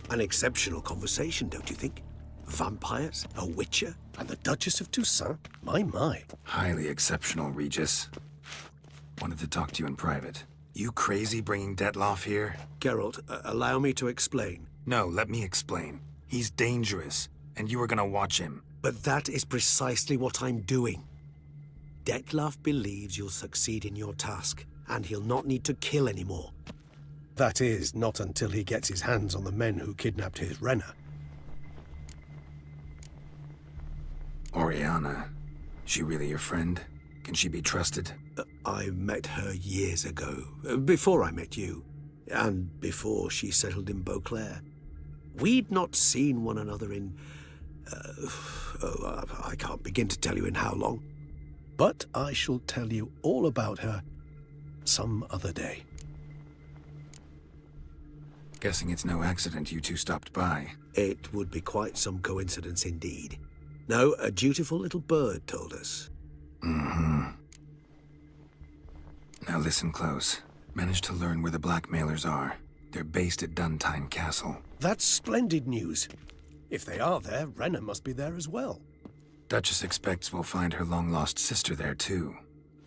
An exceptional conversation, don't you think? Vampires, a witcher, and the Duchess of Toussaint? My. Highly exceptional, Regis. Wanted to talk to you in private. You crazy bringing Detlaf here? Geralt, allow me to explain. No, let me explain. He's dangerous, and you were gonna watch him. But that is precisely what I'm doing. Detlaf believes you'll succeed in your task, and he'll not need to kill anymore. That is, not until he gets his hands on the men who kidnapped his Renna. Oriana, she really your friend? Can she be trusted? I met her years ago, before I met you, and before she settled in Beauclair. We'd not seen one another in... I can't begin to tell you in how long. But I shall tell you all about her some other day. Guessing it's no accident you two stopped by. It would be quite some coincidence indeed. No, a dutiful little bird told us. Mm-hmm. Now listen close. Managed to learn where the blackmailers are. They're based at Duntine Castle. That's splendid news. If they are there, Renna must be there as well. Duchess expects we'll find her long-lost sister there, too.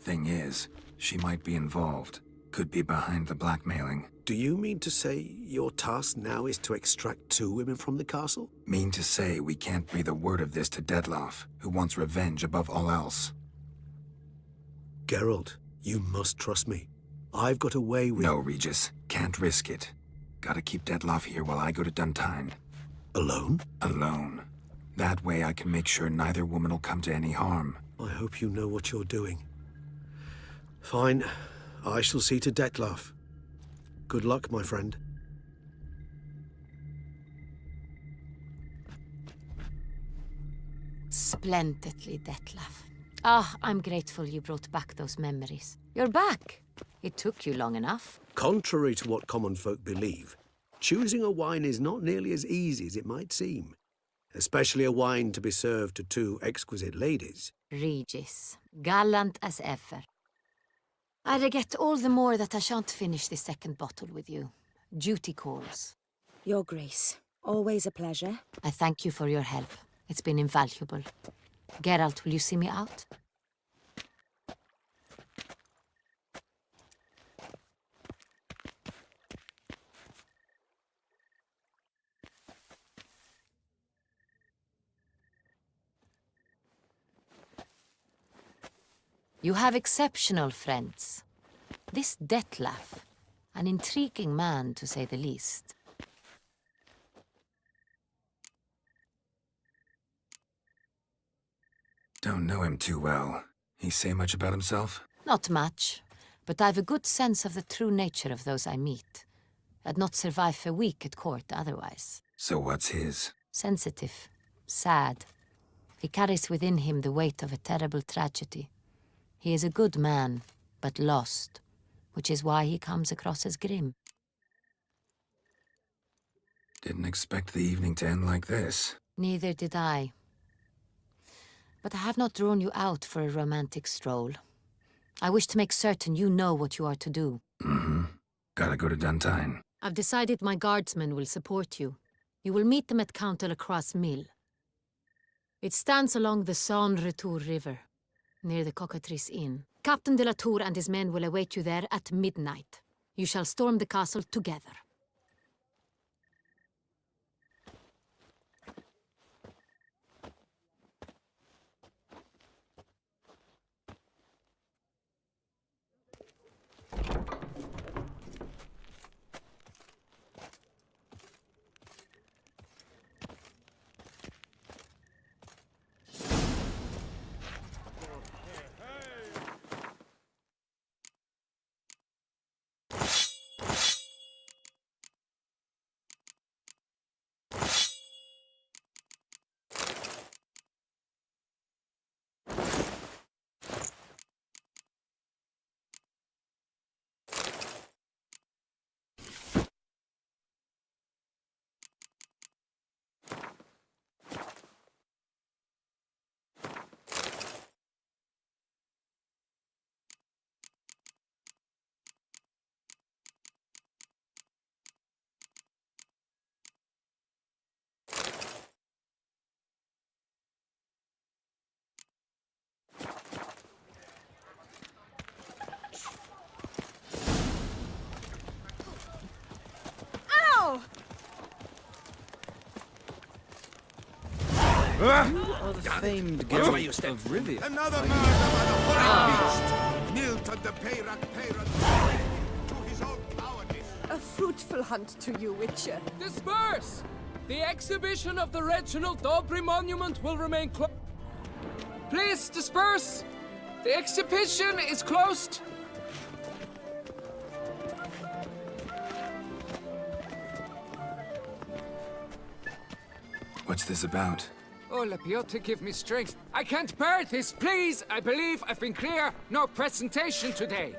Thing is, she might be involved. Could be behind the blackmailing. Do you mean to say your task now is to extract 2 women from the castle? Mean to say we can't breathe a word of this to Dettlaff, who wants revenge above all else. Geralt, you must trust me. I've got a way with... No, Regis. Can't risk it. Gotta keep Dettlaff here while I go to Duntine. Alone? Alone. That way I can make sure neither woman will come to any harm. I hope you know what you're doing. Fine. I shall see to Dettlaff. Good luck, my friend. Splendidly, Dettlaff. Ah, I'm grateful you brought back those memories. You're back. It took you long enough. Contrary to what common folk believe, choosing a wine is not nearly as easy as it might seem. Especially a wine to be served to 2 exquisite ladies. Regis, gallant as ever. I regret all the more that I shan't finish the second bottle with you. Duty calls. Your Grace, always a pleasure. I thank you for your help. It's been invaluable. Geralt, will you see me out? You have exceptional friends. This Dettlaff, an intriguing man to say the least. Don't know him too well. He say much about himself? Not much, but I've a good sense of the true nature of those I meet. I'd not survive a week at court otherwise. So what's his? Sensitive, sad. He carries within him the weight of a terrible tragedy. He is a good man, but lost, which is why he comes across as grim. Didn't expect the evening to end like this. Neither did I. But I have not drawn you out for a romantic stroll. I wish to make certain you know what you are to do. Mm-hmm. Gotta go to Duntine. I've decided my guardsmen will support you. You will meet them at Count de la Croix's mill. It stands along the Saône-Retour River, near the Cockatrice Inn. Captain de la Tour and his men will await you there at midnight. You shall storm the castle together. You are the famed Geralt of Rivia. Another murder by the horrid beast! Milton the Peyrac to his own cowardice! A fruitful hunt to you, Witcher. Disperse! The exhibition of the Reginald Dobry monument will remain closed. Please disperse! The exhibition is closed! What's this about? Oh, Lepiota, give me strength. I can't bear this, please! I believe I've been clear. No presentation today.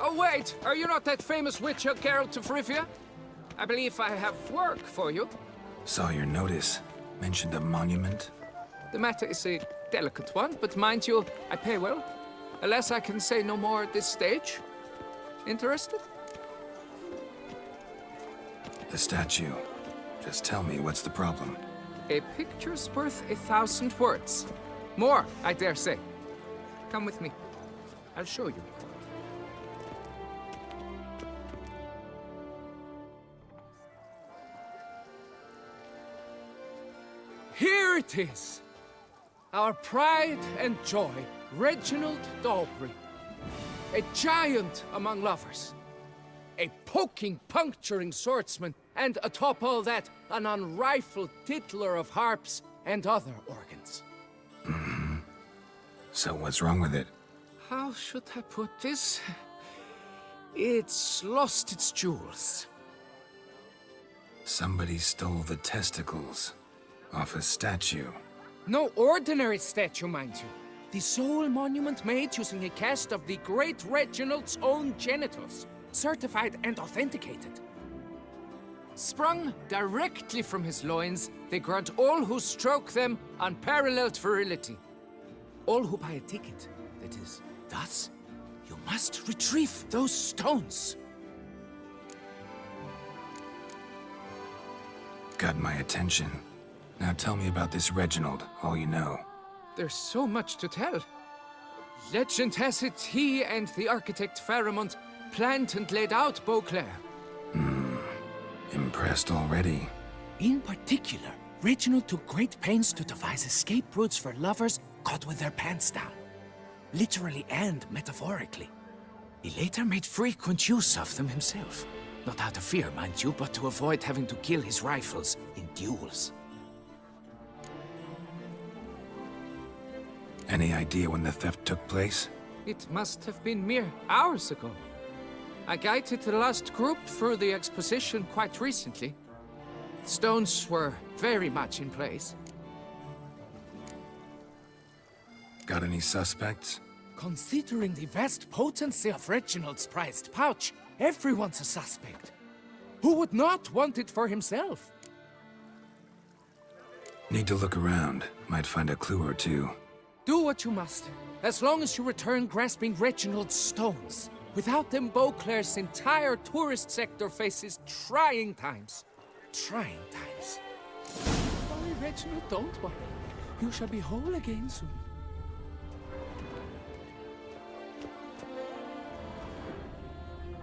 Oh, wait! Are you not that famous witcher, Geralt of Rivia? I believe I have work for you. Saw your notice. Mentioned a monument. The matter is a delicate one, but mind you, I pay well. Alas, I can say no more at this stage. Interested? The statue. Just tell me, what's the problem? A picture's worth 1,000 words. More, I dare say. Come with me. I'll show you. Here it is! Our pride and joy, Reginald Dalbury. A giant among lovers. A poking, puncturing swordsman, and atop all that, an unrifled tittler of harps and other organs. So what's wrong with it? How should I put this? It's lost its jewels. Somebody stole the testicles off a statue. No ordinary statue, mind you. The sole monument made using a cast of the great Reginald's own genitals, certified and authenticated. Sprung directly from his loins, they grant all who stroke them unparalleled virility. All who buy a ticket, that is. Thus, you must retrieve those stones. Got my attention. Now tell me about this Reginald, all you know. There's so much to tell. Legend has it he and the architect Pharamond planned and laid out Beauclair. Impressed already. In particular, Reginald took great pains to devise escape routes for lovers caught with their pants down. Literally and metaphorically. He later made frequent use of them himself. Not out of fear, mind you, but to avoid having to kill his rivals in duels. Any idea when the theft took place? It must have been mere hours ago. I guided the last group through the exposition quite recently. The stones were very much in place. Got any suspects? Considering the vast potency of Reginald's prized pouch, everyone's a suspect. Who would not want it for himself? Need to look around. Might find a clue or two. Do what you must, as long as you return grasping Reginald's stones. Without them, Beauclair's entire tourist sector faces trying times. Trying times. Worry, Reginald, don't worry. You shall be whole again soon.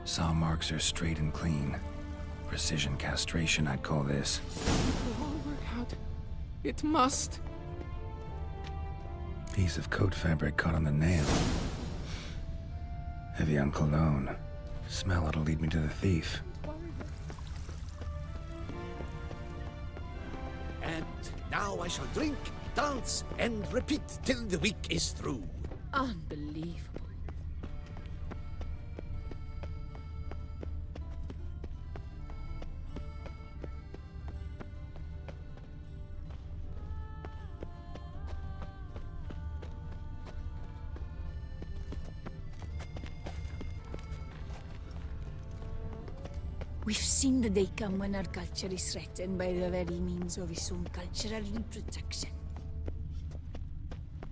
Saw marks are straight and clean. Precision castration, I'd call this. It will all work out. It must. Piece of coat fabric caught on the nail. Heavy on cologne. Smell it'll lead me to the thief. And now I shall drink, dance, and repeat till the week is through. Unbelievable. We've seen the day come when our culture is threatened by the very means of its own cultural reproduction.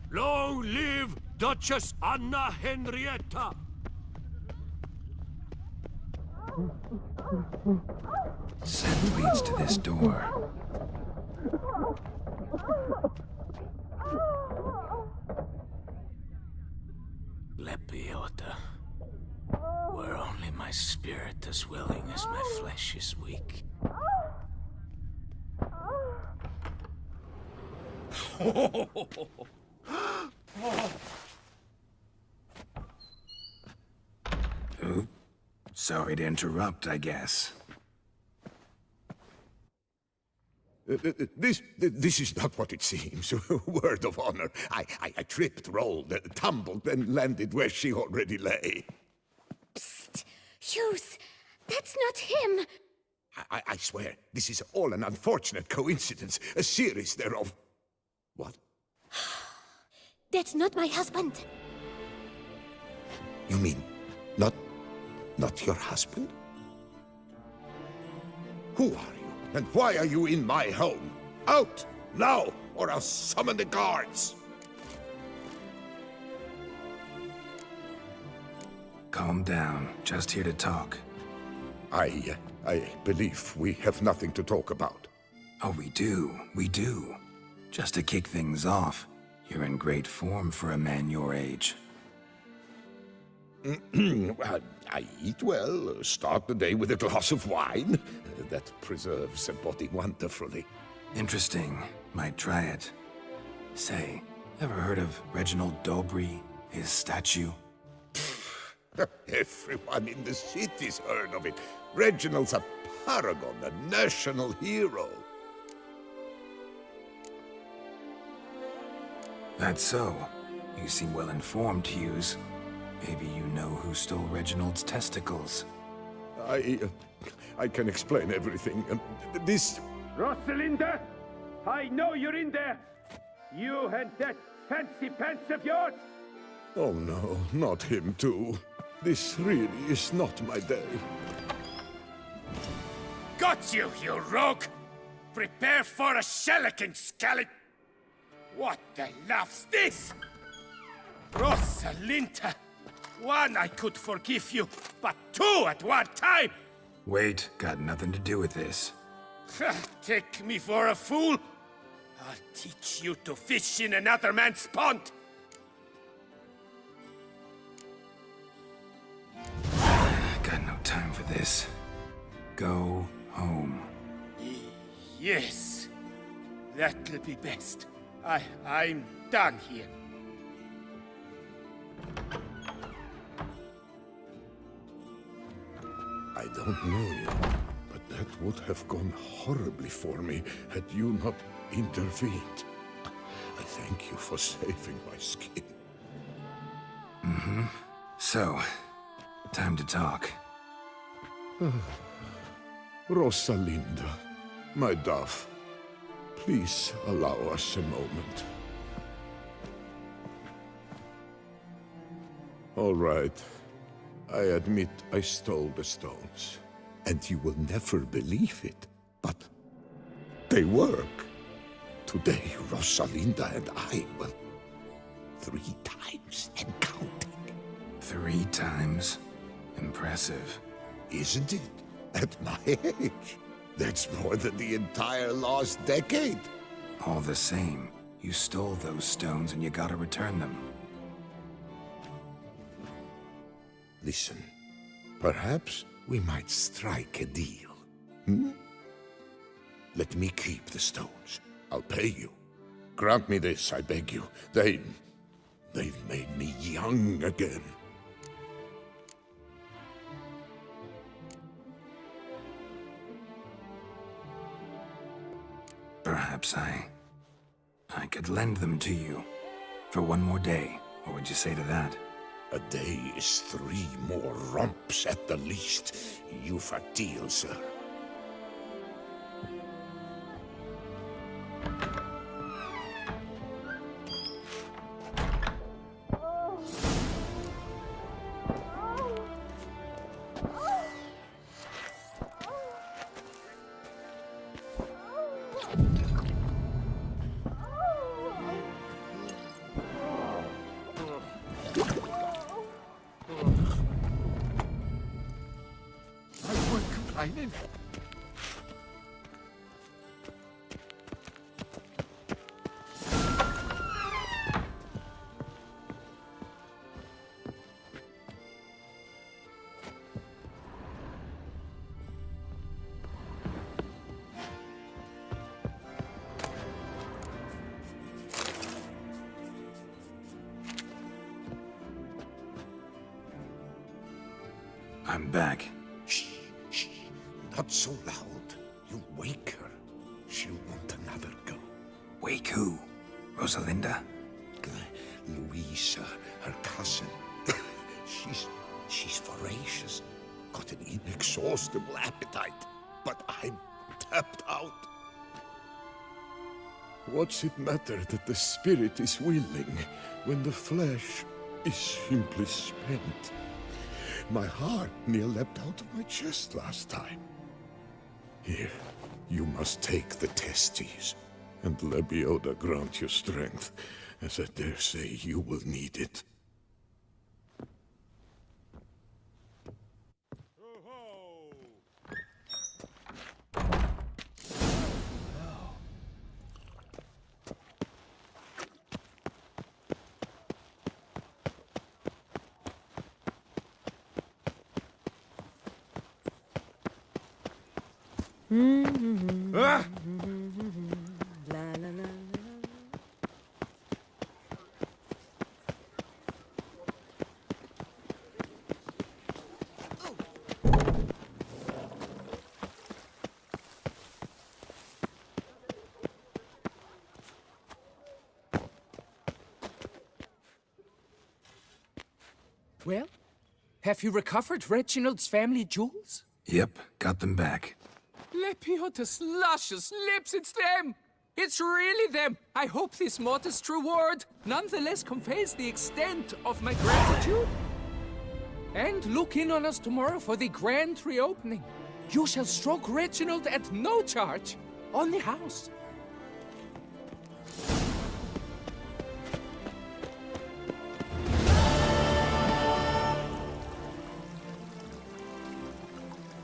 Long live Duchess Anna Henrietta! Scent leads to this door. Lepiota. Were only my spirit as willing as my flesh is weak. Oop. Sorry to interrupt, I guess. This is not what it seems. Word of honor. I tripped, rolled, tumbled, and landed where she already lay. Hughes, that's not him. I swear, this is all an unfortunate coincidence. A series thereof. What? That's not my husband. You mean, not your husband? Who are you, and why are you in my home? Out, now, or I'll summon the guards! Calm down, just here to talk. I believe we have nothing to talk about. Oh, we do. Just to kick things off, you're in great form for a man your age. I eat well, start the day with a glass of wine. That preserves the body wonderfully. Interesting. Might try it. Say, ever heard of Reginald Dobry, his statue? Everyone in the city's heard of it. Reginald's a paragon, a national hero. That's so. You seem well informed, Hughes. Maybe you know who stole Reginald's testicles. I can explain everything. This... Rosalinda! I know you're in there! You and that fancy pants of yours! Oh no, not him too. This really is not my day. Got you, you rogue! Prepare for a shellacking, scallop! What the laugh's this? Rosalinda! One, I could forgive you, but two at one time! Wait, got nothing to do with this. Take me for a fool? I'll teach you to fish in another man's pond! Got no time for this. Go home. Yes, that'll be best. I'm done here. I don't know you, but that would have gone horribly for me had you not intervened. I thank you for saving my skin. So, time to talk. Rosalinda, my dove, please allow us a moment. All right. I admit I stole the stones. And you will never believe it, but they work. Today, Rosalinda and I will 3 times and counting. 3 times? Impressive. Isn't it? At my age. That's more than the entire last decade. All the same, you stole those stones and you gotta return them. Listen, perhaps we might strike a deal. Hmm? Let me keep the stones. I'll pay you. Grant me this, I beg you. They've made me young again. Perhaps I could lend them to you for 1 more day. What would you say to that? A day is 3 more romps at the least. You've a deal, sir. I'm back. Shh, shh. Not so loud. You wake her. She'll want another go. Wake who? Rosalinda? Louisa, her cousin. She's voracious. Got an inexhaustible appetite. but I'm tapped out. What's it matter that the spirit is willing when the flesh is simply spent? My heart near leapt out of my chest last time. Here, you must take the testes, and Lebioda grant you strength, as I dare say you will need it. Ah! La la la. Well, have you recovered Reginald's family jewels? Yep, got them back. Lepioda's luscious lips, it's them! It's really them! I hope this modest reward nonetheless conveys the extent of my gratitude. And look in on us tomorrow for the grand reopening. You shall stroke Reginald at no charge, on the house.